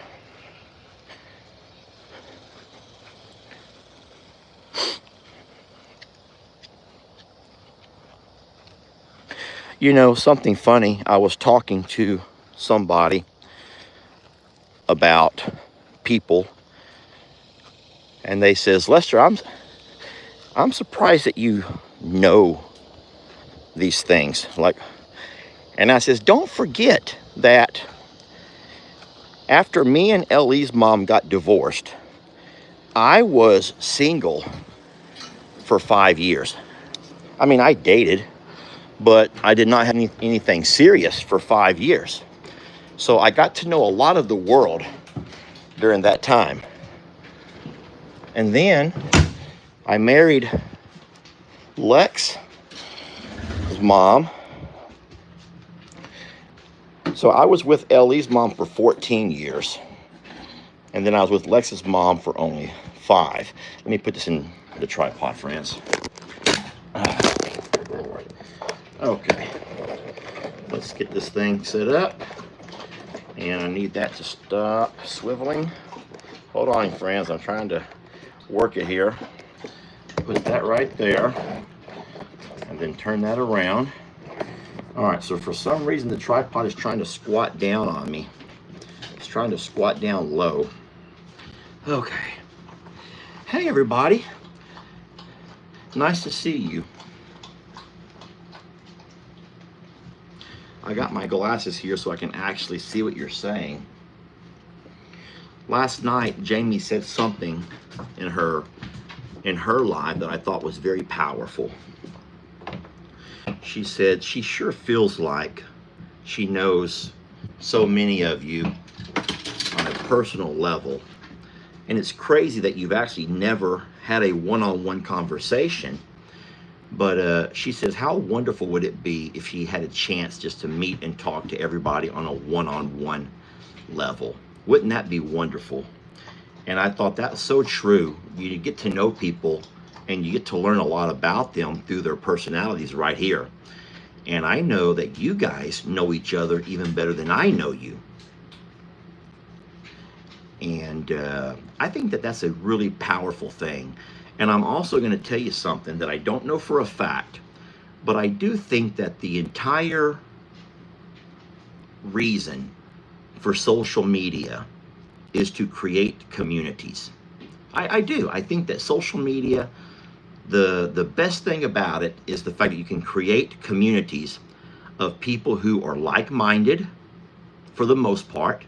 You know, something funny, I was talking to somebody about people, and they says, Lester, I'm surprised that you know these things. Like, and I says, don't forget that after me and Ellie's mom got divorced, I was single for 5 years. I mean, I dated, but I did not have anything serious for 5 years. So I got to know a lot of the world during that time. And then I married Lex's mom. So I was with Ellie's mom for 14 years. And then I was with Lex's mom for only 5. Let me put this in the tripod, friends. Okay. Let's get this thing set up. And I need that to stop swiveling. Hold on, friends. I'm trying to work it here. Put that right there. And then turn that around. Alright, so for some reason the tripod is trying to squat down on me. It's trying to squat down low. Okay. Hey everybody. Nice to see you. I got my glasses here so I can actually see what you're saying. Last night, Jamie said something in her live that I thought was very powerful. She said she sure feels like she knows so many of you on a personal level. And it's crazy that you've actually never had a one-on-one conversation. But she says, how wonderful would it be if she had a chance just to meet and talk to everybody on a one-on-one level? Wouldn't that be wonderful? And I thought that's so true. You get to know people and you get to learn a lot about them through their personalities right here. And I know that you guys know each other even better than I know you. And I think that that's a really powerful thing. And I'm also going to tell you something that I don't know for a fact, but I do think that the entire reason for social media is to create communities. I do. I think that social media, the best thing about it is the fact that you can create communities of people who are like-minded for the most part,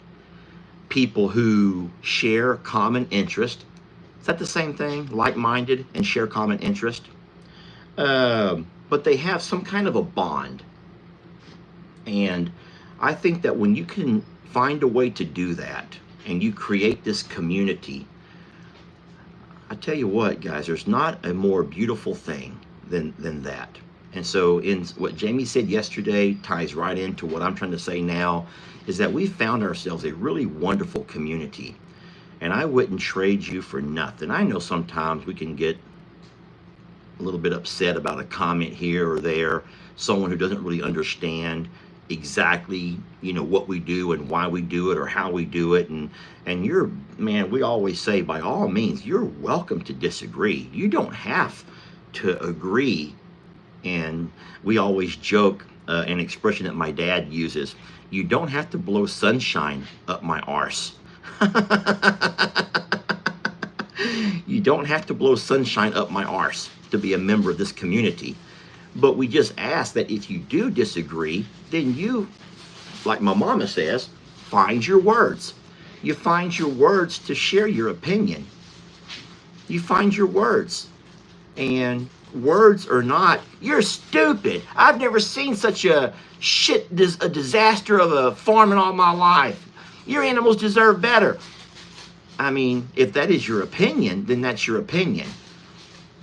people who share common interest. Is that the same thing? Like-minded and share common interest? But they have some kind of a bond. And I think that when you can find a way to do that and you create this community, I tell you what, guys, there's not a more beautiful thing than that. And so in what Jamie said yesterday ties right into what I'm trying to say now, is that we found ourselves a really wonderful community. And I wouldn't trade you for nothing. I know sometimes we can get a little bit upset about a comment here or there, someone who doesn't really understand exactly, what we do and why we do it or how we do it. And we always say, by all means, you're welcome to disagree. You don't have to agree. And we always joke, an expression that my dad uses, you don't have to blow sunshine up my arse. You don't have to blow sunshine up my arse to be a member of this community. But we just ask that if you do disagree, then you, like my mama says, find your words. You find your words to share your opinion. You find your words. And words are not, you're stupid. I've never seen such a disaster of a farm in all my life. Your animals deserve better. I mean, if that is your opinion, then that's your opinion.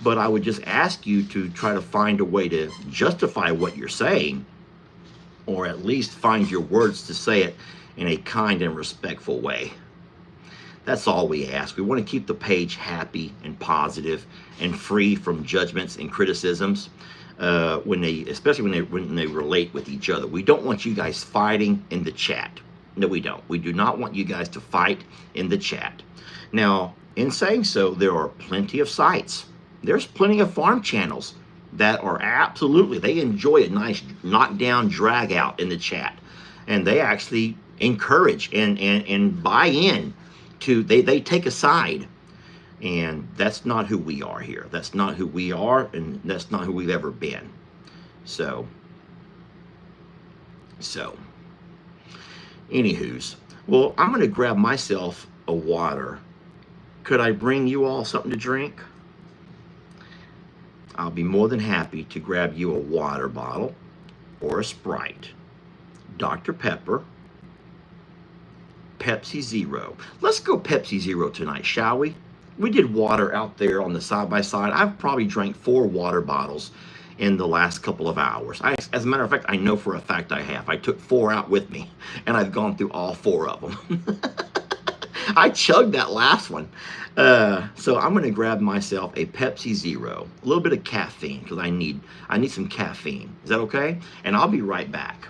But I would just ask you to try to find a way to justify what you're saying, or at least find your words to say it in a kind and respectful way. That's all we ask. We want to keep the page happy and positive and free from judgments and criticisms, especially when they relate with each other. We don't want you guys fighting in the chat. No, we don't. We do not want you guys to fight in the chat. Now, in saying so, there are plenty of sites. There's plenty of farm channels that are absolutely, they enjoy a nice knockdown drag out in the chat. And they actually encourage and buy in to, they take a side. And that's not who we are here. That's not who we are, and that's not who we've ever been. So, anywho's, well, I'm going to grab myself a water. Could I bring you all something to drink? I'll be more than happy to grab you a water bottle or a Sprite, Dr. Pepper, Pepsi Zero. Let's go Pepsi Zero tonight, shall we? We did water out there on the side-by-side. I've probably drank 4 water bottles in the last couple of hours. As a matter of fact, I know for a fact I have. I took 4 out with me, and I've gone through all 4 of them. I chugged that last one. So I'm going to grab myself a Pepsi Zero, a little bit of caffeine, because I need some caffeine. Is that okay? And I'll be right back.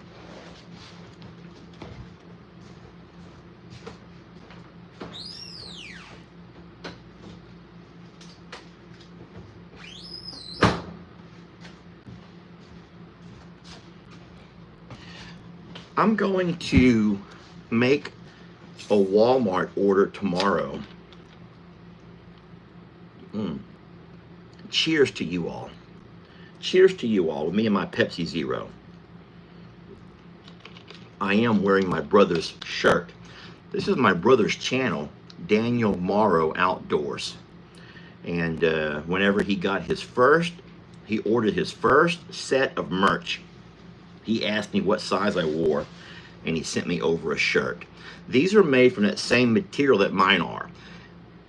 I'm going to make a Walmart order tomorrow. Cheers to you all. Cheers to you all with me and my Pepsi Zero. I am wearing my brother's shirt. This is my brother's channel, Daniel Morrow Outdoors. And whenever he ordered his first set of merch, he asked me what size I wore, and he sent me over a shirt. These are made from that same material that mine are.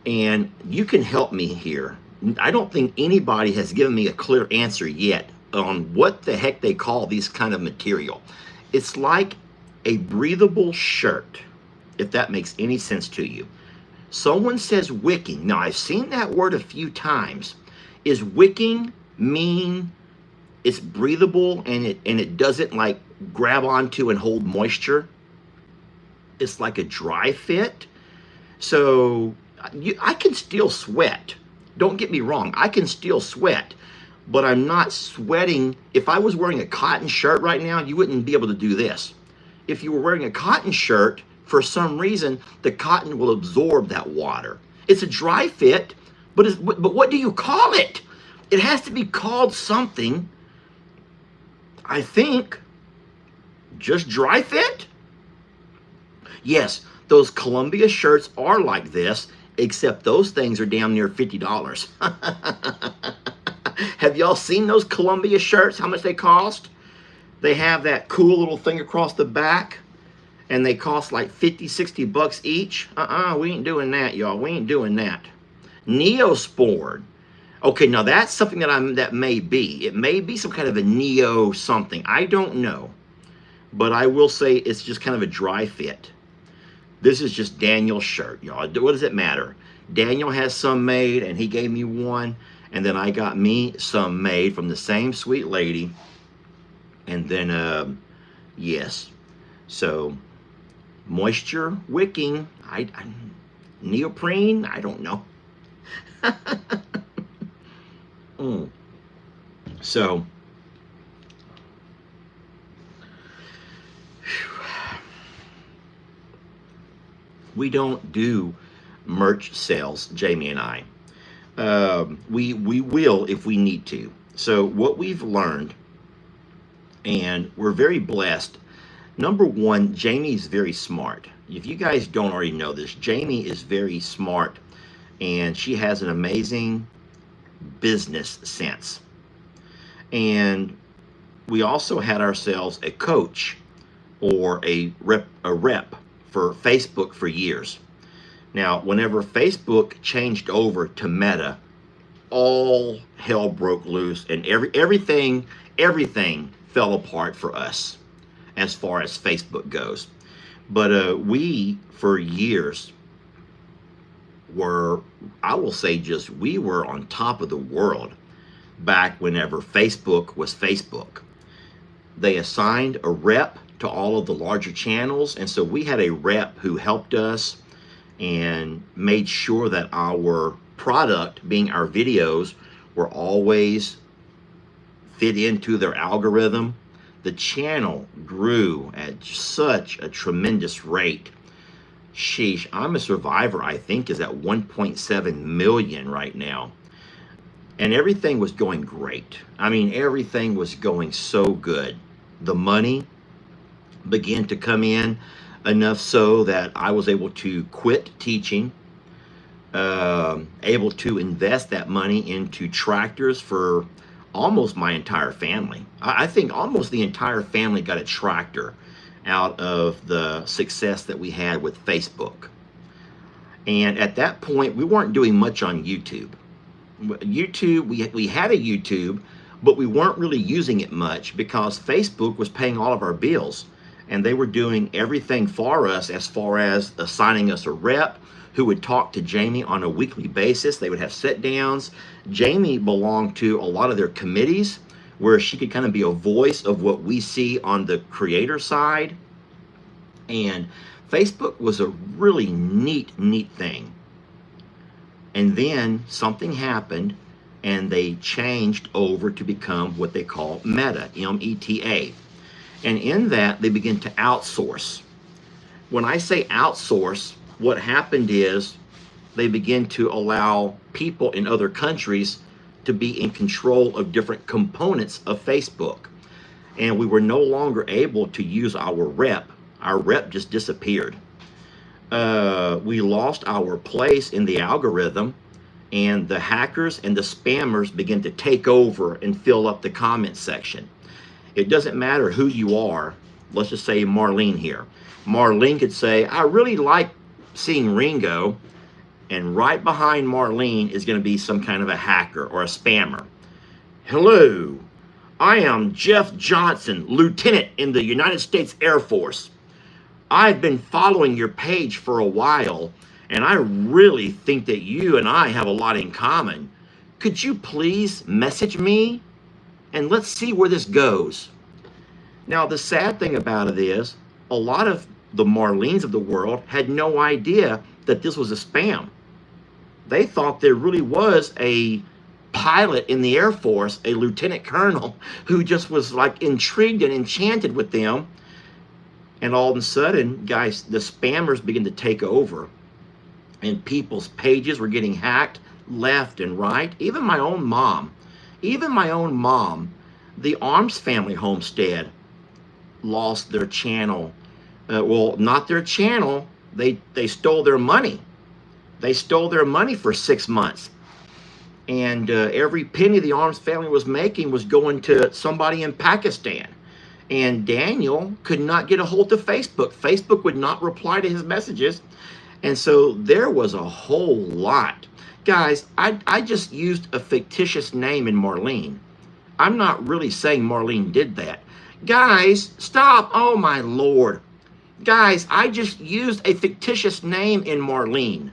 And you can help me here. I don't think anybody has given me a clear answer yet on what the heck they call these kind of material. It's like a breathable shirt, if that makes any sense to you. Someone says wicking. Now, I've seen that word a few times. Is wicking mean it's breathable and it doesn't like grab onto and hold moisture? It's like a dry fit. So I can still sweat. Don't get me wrong. I can still sweat, but I'm not sweating. If I was wearing a cotton shirt right now, you wouldn't be able to do this. If you were wearing a cotton shirt, for some reason, the cotton will absorb that water. It's a dry fit, but what do you call it? It has to be called something. I think just dry fit? Yes, those Columbia shirts are like this, except those things are damn near $50. Have y'all seen those Columbia shirts? How much they cost? They have that cool little thing across the back, and they cost like 50, 60 bucks each. We ain't doing that, y'all. We ain't doing that. Neosporin. Okay, now that's something that may be. It may be some kind of a neo something. I don't know. But I will say it's just kind of a dry fit. This is just Daniel's shirt, y'all. What does it matter? Daniel has some made, and he gave me one. And then I got me some made from the same sweet lady. And then, yes. So, moisture wicking. Neoprene? I don't know. So, we don't do merch sales, Jamie and I. We will if we need to. So what we've learned, and we're very blessed. Number one, Jamie's very smart. If you guys don't already know this, Jamie is very smart, and she has an amazing business sense. And we also had ourselves a coach or a rep for Facebook for years. Now, whenever Facebook changed over to Meta, all hell broke loose, and everything fell apart for us as far as Facebook goes. But we, for years, were, I will say just, we were on top of the world back whenever Facebook was Facebook. They assigned a rep to all of the larger channels, and so we had a rep who helped us and made sure that our product, being our videos, were always fit into their algorithm. The channel grew at such a tremendous rate. Sheesh, I'm a Survivor, I think, is at 1.7 million right now. And everything was going great. I mean, everything was going so good. The money began to come in enough so that I was able to quit teaching, able to invest that money into tractors for almost my entire family. I think almost the entire family got a tractor out of the success that we had with Facebook. And at that point, we weren't doing much on YouTube. We had a YouTube, but we weren't really using it much because Facebook was paying all of our bills. And they were doing everything for us as far as assigning us a rep who would talk to Jamie on a weekly basis. They would have sit downs. Jamie belonged to a lot of their committees where she could kind of be a voice of what we see on the creator side. And Facebook was a really neat thing. And then something happened and they changed over to become what they call Meta, M-E-T-A. And in that, they begin to outsource. When I say outsource, what happened is they begin to allow people in other countries to be in control of different components of Facebook. And we were no longer able to use our rep Our rep just disappeared. We lost our place in the algorithm, and the hackers and the spammers begin to take over and fill up the comment section. It doesn't matter who you are. Let's just say Marlene here. Marlene could say, I really like seeing Ringo, and right behind Marlene is going to be some kind of a hacker or a spammer. Hello, I am Jeff Johnson, Lieutenant in the United States Air Force. I've been following your page for a while, and I really think that you and I have a lot in common. Could you please message me? And let's see where this goes. Now, the sad thing about it is, a lot of the Marlenes of the world had no idea that this was a spam. They thought there really was a pilot in the Air Force, a lieutenant colonel, who just was like intrigued and enchanted with them. And all of a sudden, guys, the spammers begin to take over. And people's pages were getting hacked left and right. Even my own mom, the Arms Family Homestead lost their channel. Well, not their channel. They stole their money. They stole their money for 6 months. And every penny the Arms family was making was going to somebody in Pakistan. And Daniel could not get a hold of Facebook. Facebook would not reply to his messages. And so there was a whole lot. Guys, I just used a fictitious name in Marlene. I'm not really saying Marlene did that. Guys, stop. Oh, my Lord. Guys, I just used a fictitious name in Marlene.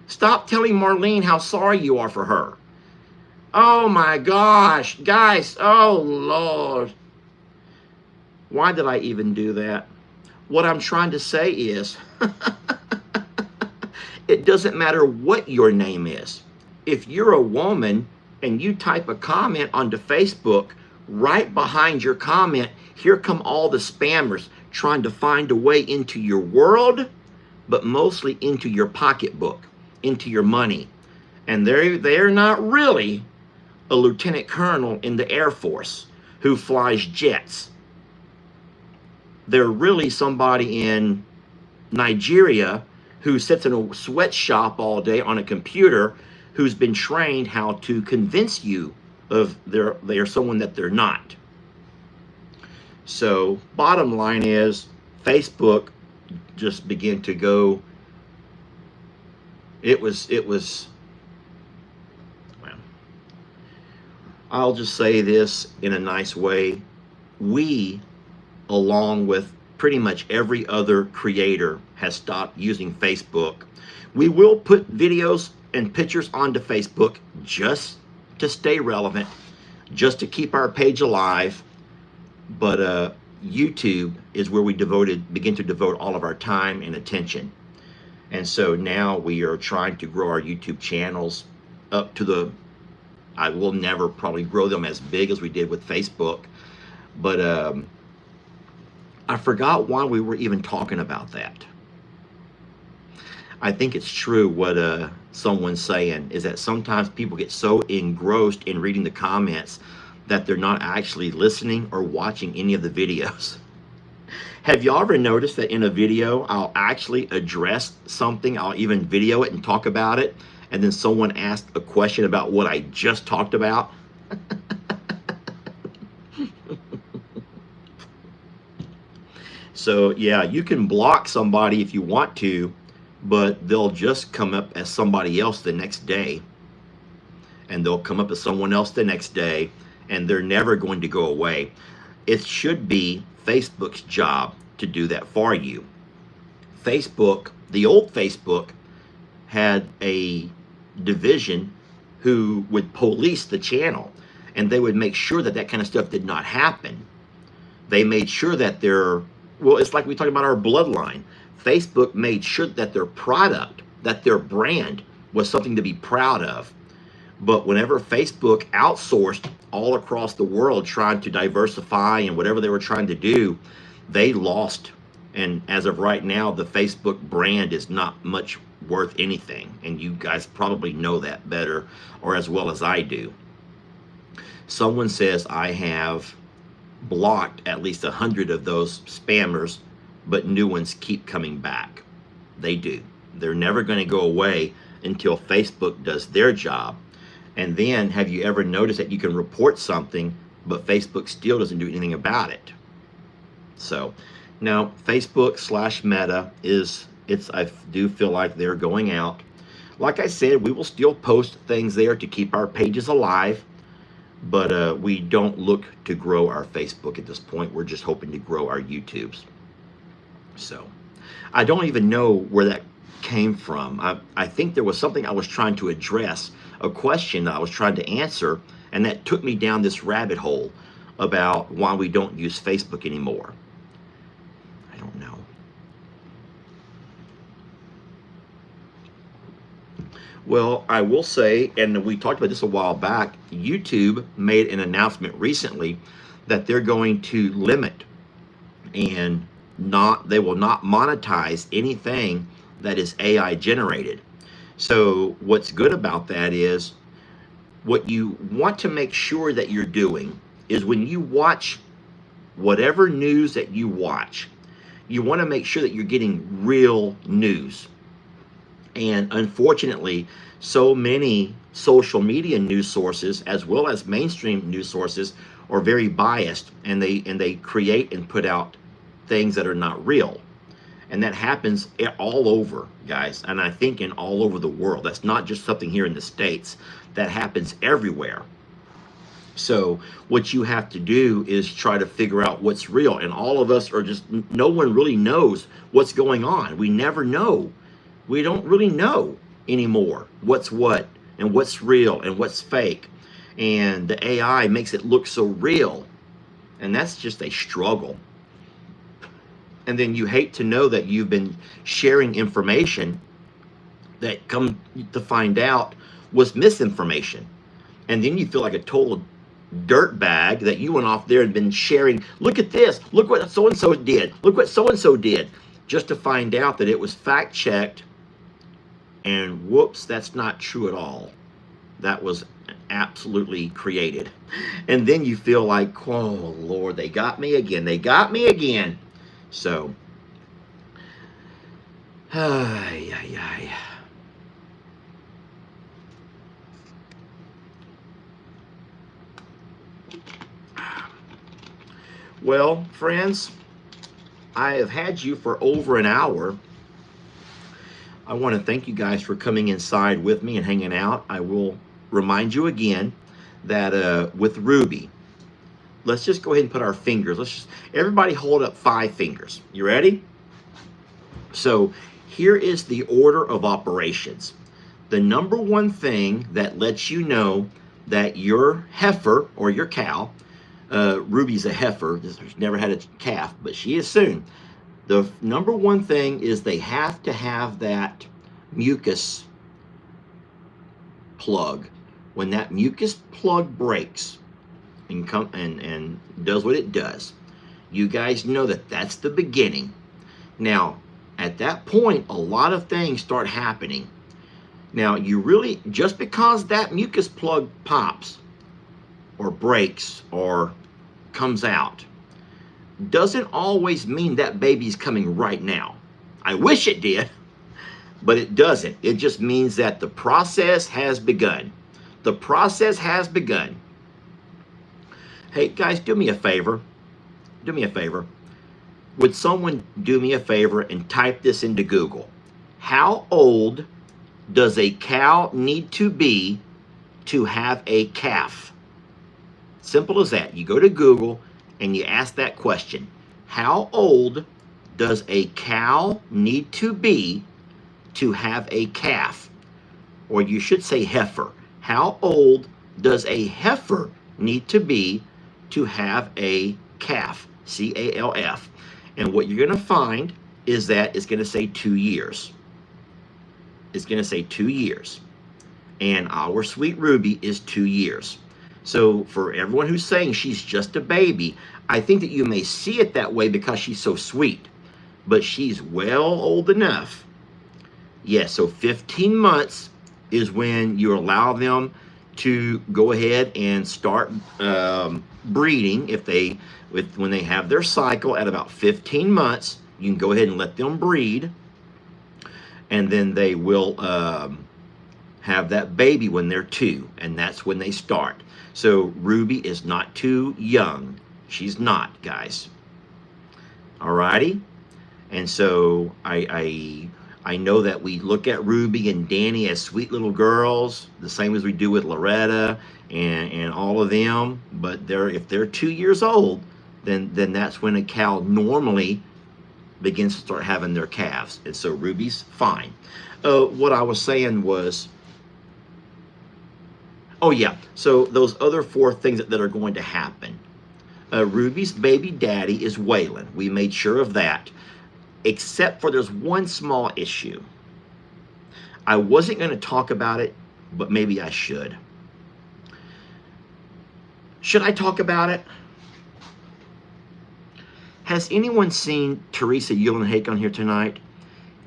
Stop telling Marlene how sorry you are for her. Oh, my gosh. Guys, oh, Lord. Why did I even do that? What I'm trying to say is, it doesn't matter what your name is. If you're a woman and you type a comment onto Facebook, right behind your comment, here come all the spammers trying to find a way into your world, but mostly into your pocketbook, into your money. And they're not really a lieutenant colonel in the Air Force who flies jets. They're really somebody in Nigeria who sits in a sweatshop all day on a computer, who's been trained how to convince you of they're someone that they're not. So bottom line is, Facebook just began to go. It was well, I'll just say this in a nice way. We, along with pretty much every other creator, has stopped using Facebook. We will put videos and pictures onto Facebook just to stay relevant, just to keep our page alive. But YouTube is where we begin to devote all of our time and attention. And so now we are trying to grow our YouTube channels up to I will never probably grow them as big as we did with Facebook. But I forgot why we were even talking about that. I think it's true what someone's saying, is that sometimes people get so engrossed in reading the comments that they're not actually listening or watching any of the videos. Have y'all ever noticed that in a video, I'll actually address something, I'll even video it and talk about it, and then someone asked a question about what I just talked about? So yeah, you can block somebody if you want to, but they'll just come up as somebody else the next day. And they'll come up as someone else the next day, and they're never going to go away. It should be Facebook's job to do that for you. Facebook, the old Facebook, had a division who would police the channel, and they would make sure that that kind of stuff did not happen. They made sure that well, it's like we talked about our bloodline. Facebook made sure that their product, that their brand was something to be proud of. But whenever Facebook outsourced all across the world, trying to diversify and whatever they were trying to do, they lost. And as of right now, the Facebook brand is not much worth anything. And you guys probably know that better, or as well as I do. Someone says I have blocked at least 100 of those spammers but new ones keep coming back. They do. They're never going to go away until Facebook does their job. And then, have you ever noticed that you can report something, but Facebook still doesn't do anything about it? So, now Facebook/Meta I do feel like they're going out. Like I said, we will still post things there to keep our pages alive, but we don't look to grow our Facebook at this point. We're just hoping to grow our YouTubes. So, I don't even know where that came from. I think there was something I was trying to address, a question that I was trying to answer, and that took me down this rabbit hole about why we don't use Facebook anymore. I don't know. Well, I will say, and we talked about this a while back, YouTube made an announcement recently that they're going to limit and they will not monetize anything that is AI generated. So what's good about that is, what you want to make sure that you're doing is, when you watch whatever news that you watch, you want to make sure that you're getting real news. And unfortunately, so many social media news sources, as well as mainstream news sources, are very biased, and they create and put out things that are not real. And that happens all over, guys. And I think in all over the world. That's not just something here in the States. That happens everywhere. So what you have to do is try to figure out what's real. And all of us are just, no one really knows what's going on. We never know. We don't really know anymore what's what and what's real and what's fake. And the AI makes it look so real. And that's just a struggle. And then you hate to know that you've been sharing information that, come to find out, was misinformation. And then you feel like a total dirtbag that you went off there and been sharing, look at this, look what so-and-so did, look what so-and-so did, just to find out that it was fact-checked, and whoops, that's not true at all. That was absolutely created. And then you feel like, oh Lord, they got me again, they got me again. So, well, friends, I have had you for over an hour. I want to thank you guys for coming inside with me and hanging out. I will remind you again that with Ruby, let's just go ahead and put our fingers. Everybody hold up 5 fingers. You ready? So here is the order of operations. The number one thing that lets you know that your heifer or your cow, Ruby's a heifer, she's never had a calf, but she is soon. The number one thing is they have to have that mucus plug. When that mucus plug breaks, and does what it does, you guys know that that's the beginning. Now, at that point, a lot of things start happening. Now, you really, just because that mucus plug pops or breaks or comes out, doesn't always mean that baby's coming right now. I wish it did, but it doesn't. It just means that the process has begun. The process has begun. Hey, guys, do me a favor. Do me a favor. Would someone do me a favor and type this into Google? How old does a cow need to be to have a calf? Simple as that. You go to Google and you ask that question. How old does a cow need to be to have a calf? Or you should say heifer. How old does a heifer need to be to have a calf? C-A-L-F. And what you're going to find is that it's going to say 2 years. It's going to say 2 years. And our sweet Ruby is 2 years. So for everyone who's saying she's just a baby, I think that you may see it that way because she's so sweet. But she's well old enough. Yes, so 15 months is when you allow them to go ahead and start breeding. When they have their cycle at about 15 months, You can go ahead and let them breed, and then they will have that baby when they're 2, and that's when they start. So Ruby is not too young. She's not, guys. Alrighty? And so I know that we look at Ruby and Danny as sweet little girls, the same as we do with Loretta and all of them. But if they're 2 years old, then that's when a cow normally begins to start having their calves. And so Ruby's fine. What I was saying was, oh yeah, so those other 4 things that are going to happen. Ruby's baby daddy is Waylon. We made sure of that. Except for there's one small issue. I wasn't going to talk about it, but maybe I should. Should I talk about it? Has anyone seen Teresa Uhlenhake on here tonight?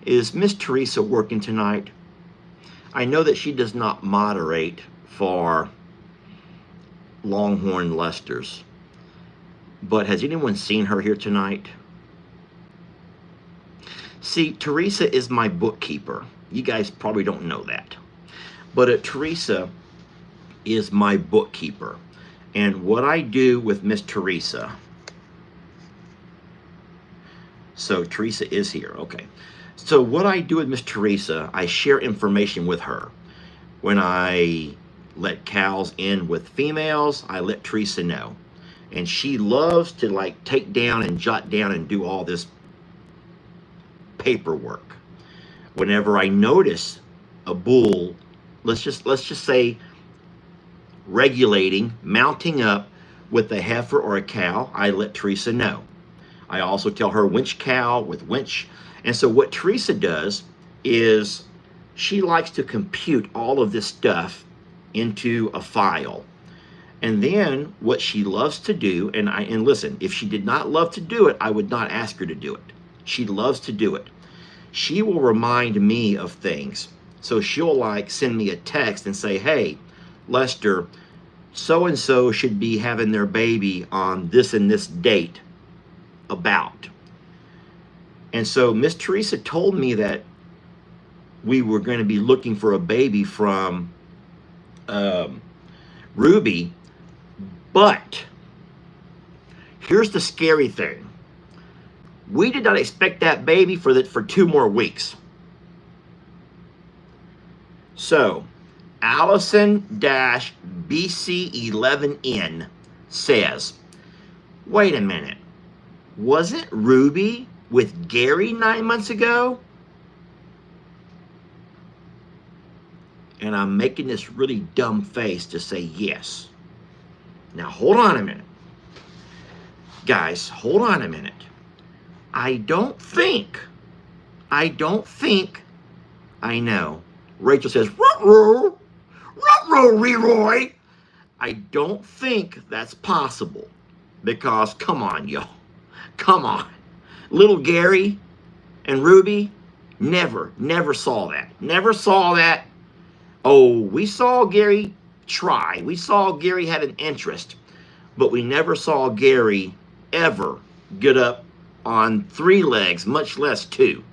Is Miss Teresa working tonight? I know that she does not moderate for Longhorn Lesters, but has anyone seen her here tonight? See, Teresa is my bookkeeper. You guys probably don't know that. But Teresa is my bookkeeper. And what I do with Miss Teresa... So Teresa is here, okay. So what I do with Miss Teresa, I share information with her. When I let cows in with females, I let Teresa know. And she loves to like take down and jot down and do all this paperwork. Whenever I notice a bull, let's just say regulating, mounting up with a heifer or a cow, I let Teresa know. I also tell her which cow with which. And so what Teresa does is she likes to compute all of this stuff into a file. And then what she loves to do, and listen, if she did not love to do it, I would not ask her to do it. She loves to do it. She will remind me of things. So she'll like send me a text and say, hey, Lester, so-and-so should be having their baby on this and this date about. And so Miss Teresa told me that we were going to be looking for a baby from Ruby, but here's the scary thing. We did not expect that baby for 2 more weeks. So, Allison-BC11N says, wait a minute, wasn't Ruby with Gary 9 months ago? And I'm making this really dumb face to say yes. Now, hold on a minute. Guys, hold on a minute. I don't think, I know. Rachel says, ruh-roh, Leroy. I don't think that's possible. Because, come on, y'all. Come on. Little Gary and Ruby, never saw that. Never saw that. Oh, we saw Gary try. We saw Gary had an interest. But we never saw Gary ever get up on 3 legs, much less 2.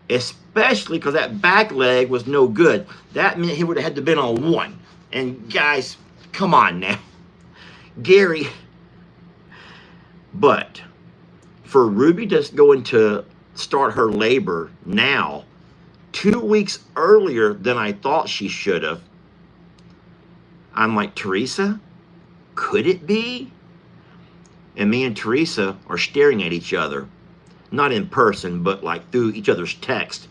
Especially because that back leg was no good. That meant he would have had to been on 1. And guys, come on now. Gary. But for Ruby just going to start her labor now, 2 weeks earlier than I thought she should have, I'm like, Teresa, could it be? And me and Teresa are staring at each other, not in person, but like through each other's text.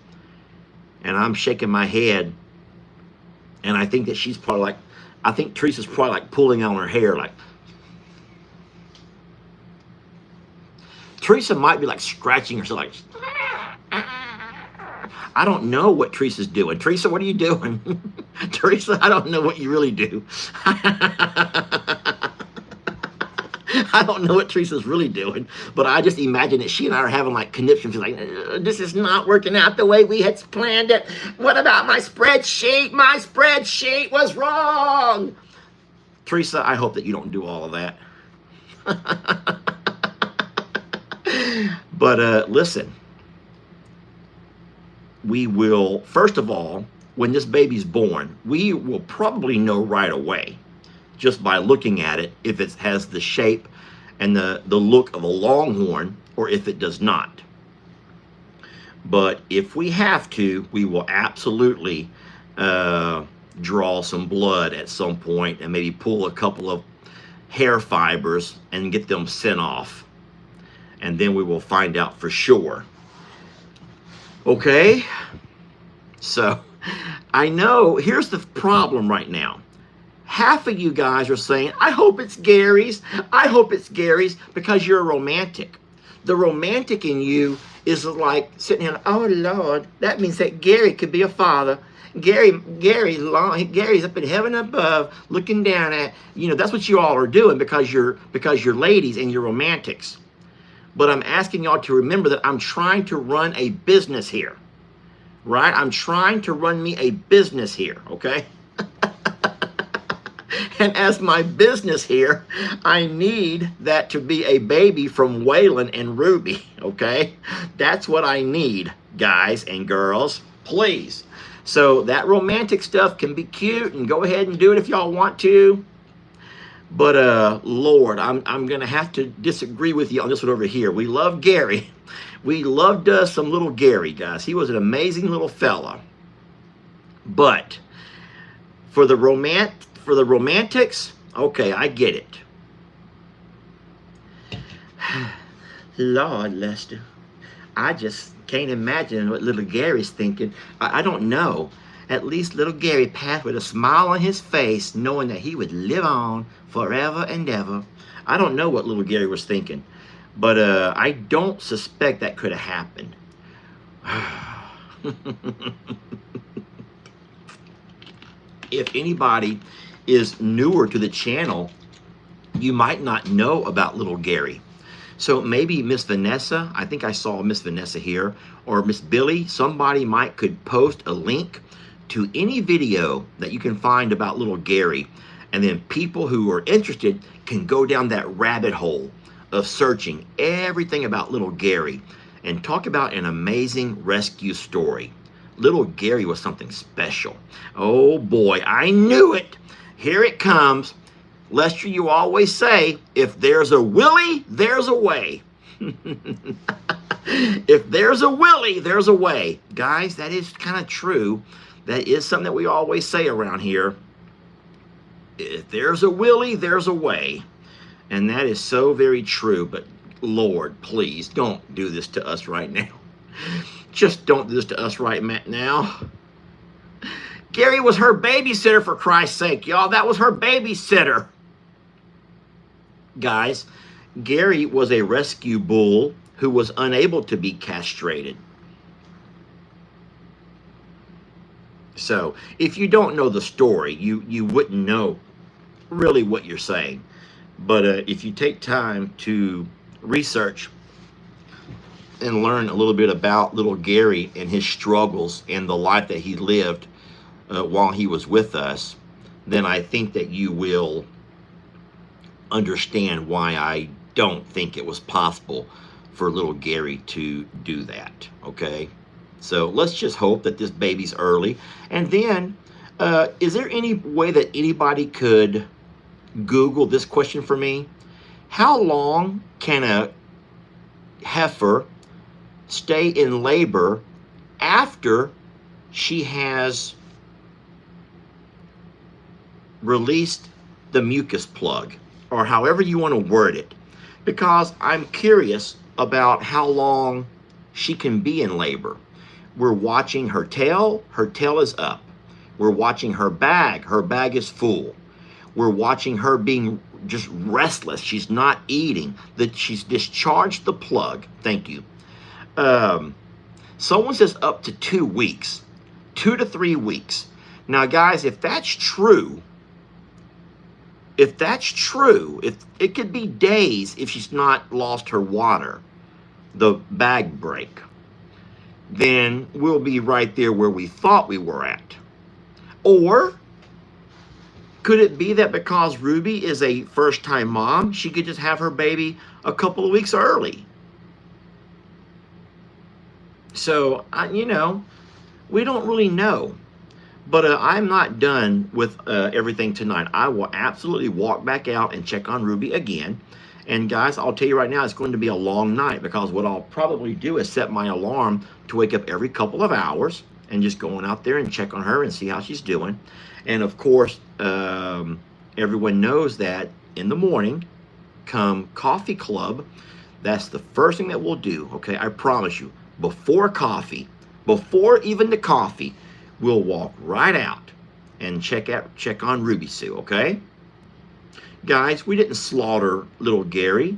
And I'm shaking my head. And I think that she's probably like, I think Teresa's probably like pulling on her hair. Like, Teresa might be like scratching herself like, I don't know what Teresa's doing. Teresa, what are you doing? Teresa, I don't know what you really do. I don't know what Teresa's really doing, but I just imagine that she and I are having like conniptions. She's like, this is not working out the way we had planned it. What about my spreadsheet? My spreadsheet was wrong. Teresa, I hope that you don't do all of that. But listen, we will, first of all, when this baby's born, we will probably know right away, just by looking at it, if it has the shape and the look of a longhorn or if it does not. But if we have to, we will absolutely draw some blood at some point and maybe pull a couple of hair fibers and get them sent off. And then we will find out for sure. Okay? So, I know, here's the problem right now. Half of you guys are saying, I hope it's Gary's. I hope it's Gary's, because you're a romantic. The romantic in you is like sitting here, oh Lord, that means that Gary could be a father. Gary's up in heaven above, looking down at, that's what you all are doing because you're ladies and you're romantics. But I'm asking y'all to remember that I'm trying to run a business here, right? I'm trying to run me a business here, okay? And as my business here, I need that to be a baby from Waylon and Ruby, okay? That's what I need, guys and girls, please. So that romantic stuff can be cute, and go ahead and do it if y'all want to. But Lord, I'm gonna have to disagree with you on this one over here. We love Gary. We loved some little Gary, guys. He was an amazing little fella. But for the romantics, okay, I get it. Lord, Lester, I just can't imagine what little Gary's thinking. I don't know. At least little Gary passed with a smile on his face, knowing that he would live on forever and ever. I don't know what little Gary was thinking, but I don't suspect that could have happened. If anybody is newer to the channel, you might not know about little Gary. So maybe Miss Vanessa, I think I saw Miss Vanessa here, or Miss Billy, somebody could post a link to any video that you can find about little Gary, and then people who are interested can go down that rabbit hole of searching everything about little Gary and talk about an amazing rescue story. Little Gary was something special. Oh boy, I knew it. Here it comes. Lester, you always say, if there's a Willie, there's a way. If there's a Willie, there's a way. Guys, that is kind of true. That is something that we always say around here. If there's a Willie, there's a way. And that is so very true. But Lord, please don't do this to us right now. Just don't do this to us right now. Gary was her babysitter, for Christ's sake, y'all. That was her babysitter. Guys, Gary was a rescue bull who was unable to be castrated. So, if you don't know the story, you wouldn't know really what you're saying. But if you take time to research and learn a little bit about little Gary and his struggles and the life that he lived while he was with us, then I think that you will understand why I don't think it was possible for little Gary to do that, okay? So let's just hope that this baby's early. And then, is there any way that anybody could Google this question for me? How long can a heifer stay in labor after she has released the mucus plug, or however you want to word it? Because I'm curious about how long she can be in labor. We're watching her tail is up. We're watching her bag is full. We're watching her being just restless. She's not eating. That she's discharged the plug. Thank you. Someone says up to 2 weeks, 2 to 3 weeks. Now, guys, if that's true, if it could be days if she's not lost her water, the bag break, then we'll be right there where we thought we were at. Or could it be that because Ruby is a first-time mom, she could just have her baby a couple of weeks early? So, we don't really know. But I'm not done with everything tonight. I will absolutely walk back out and check on Ruby again. And guys, I'll tell you right now, it's going to be a long night, because what I'll probably do is set my alarm to wake up every couple of hours and just going out there and check on her and see how she's doing. And of course, everyone knows that in the morning, come coffee club, that's the first thing that we'll do. Okay, I promise you, before coffee, before even the coffee, we'll walk right out and check on Ruby Sue. Okay, guys, we didn't slaughter little Gary.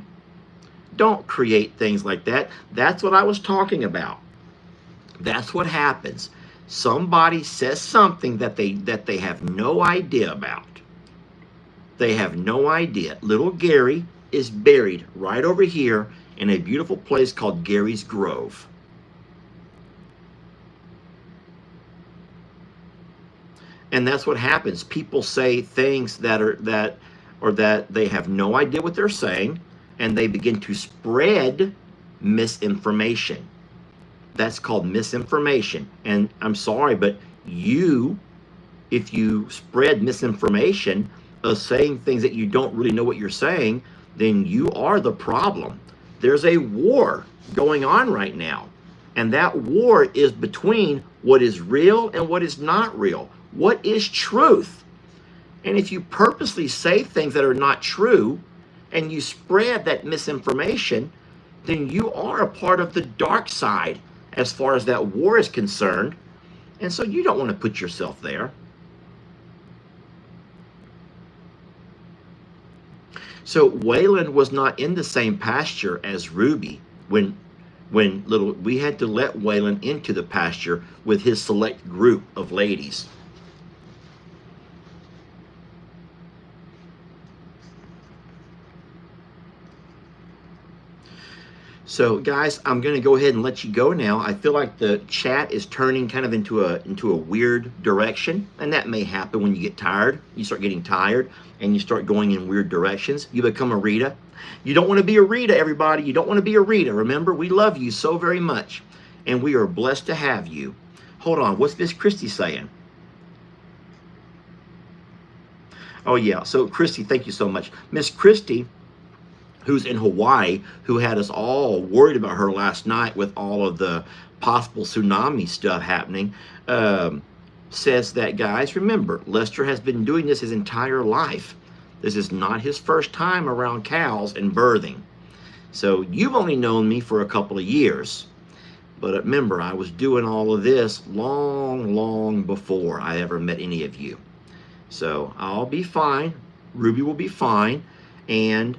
Don't create things like that. That's what I was talking about. That's what happens. Somebody says something that they have no idea about. They have no idea. Little Gary is buried right over here in a beautiful place called Gary's Grove. And that's what happens. People say things that they have no idea what they're saying, and they begin to spread misinformation. That's called misinformation. And I'm sorry, but if you spread misinformation of saying things that you don't really know what you're saying, then you are the problem. There's a war going on right now. And that war is between what is real and what is not real. What is truth? And if you purposely say things that are not true and you spread that misinformation, then you are a part of the dark side as far as that war is concerned. And so you don't want to put yourself there. So Waylon was not in the same pasture as Ruby when we had to let Waylon into the pasture with his select group of ladies. So guys, I'm going to go ahead and let you go now. I feel like the chat is turning kind of into a weird direction, and that may happen when you get tired. You start getting tired and you start going in weird directions. You become a Rita. You don't want to be a Rita, everybody. You don't want to be a Rita. Remember, we love you so very much, and we are blessed to have you. Hold on, what's Miss Christy saying? Oh yeah, so Christy, thank you so much. Miss Christy, who's in Hawaii, who had us all worried about her last night with all of the possible tsunami stuff happening, says that, guys, remember, Lester has been doing this his entire life. This is not his first time around cows and birthing. So you've only known me for a couple of years. But remember, I was doing all of this long, long before I ever met any of you. So I'll be fine. Ruby will be fine. And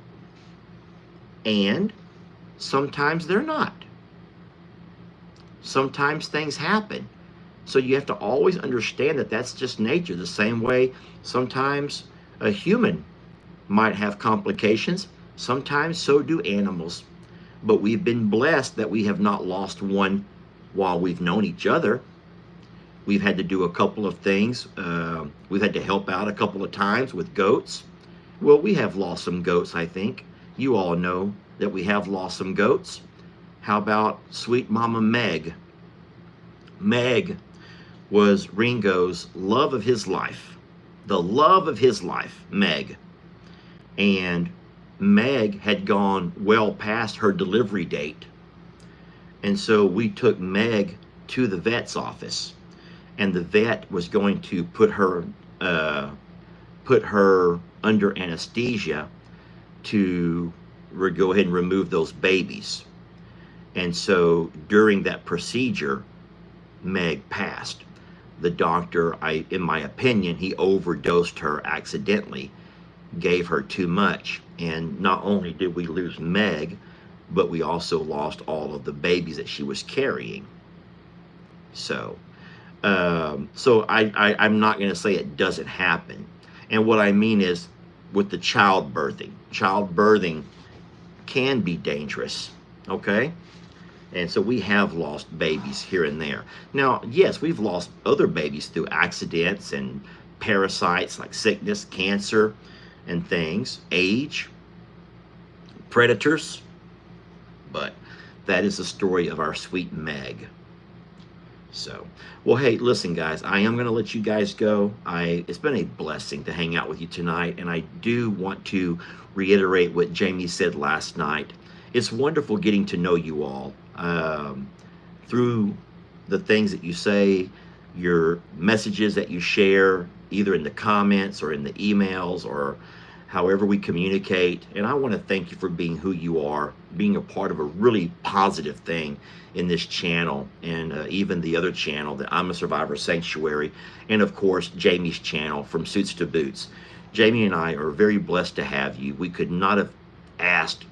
sometimes they're not. Sometimes things happen. So you have to always understand that that's just nature. The same way sometimes a human might have complications. Sometimes so do animals. But we've been blessed that we have not lost one while we've known each other. We've had to do a couple of things. We've had to help out a couple of times with goats. Well, we have lost some goats, I think. You all know that we have lost some goats. How about sweet Mama Meg? Meg was Ringo's love of his life. The love of his life, Meg. And Meg had gone well past her delivery date. And so we took Meg to the vet's office. And the vet was going to put her under anesthesia to go ahead and remove those babies. And so during that procedure, Meg passed. The doctor, in my opinion, he overdosed her accidentally, gave her too much. And not only did we lose Meg, but we also lost all of the babies that she was carrying. So, I'm not going to say it doesn't happen. And what I mean is with the childbirthing can be dangerous, okay? And so we have lost babies here and there. Now, yes, we've lost other babies through accidents and parasites like sickness, cancer, and things, age, predators. But that is the story of our sweet Meg. So, well, hey, listen, guys, I am going to let you guys go. It's been a blessing to hang out with you tonight, and I do want to reiterate what Jamie said last night. It's wonderful getting to know you all through the things that you say, your messages that you share, either in the comments or in the emails or however we communicate. And I want to thank you for being who you are, being a part of a really positive thing in this channel, and even the other channel, the I'm a Survivor Sanctuary, and of course Jamie's channel, From Suits to Boots. Jamie and I are very blessed to have you. We could not have asked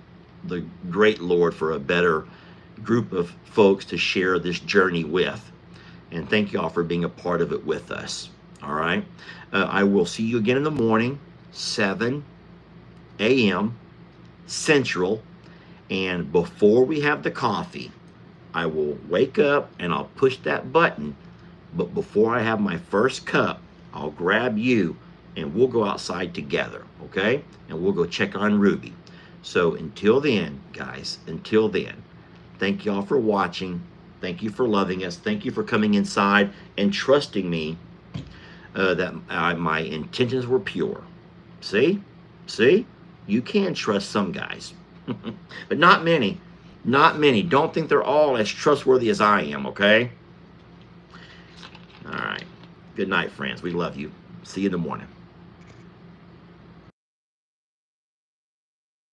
the great Lord for a better group of folks to share this journey with. And thank you all for being a part of it with us. All right. I will see you again in the morning, 7 a.m. Central. And before we have the coffee, I will wake up and I'll push that button. But before I have my first cup, I'll grab you and we'll go outside together, okay? And we'll go check on Ruby. So until then, guys, until then, thank you all for watching. Thank you for loving us. Thank you for coming inside and trusting me that my intentions were pure. See? See? You can trust some guys, but not many. Not many. Don't think they're all as trustworthy as I am, okay? All right. Good night, friends. We love you. See you in the morning.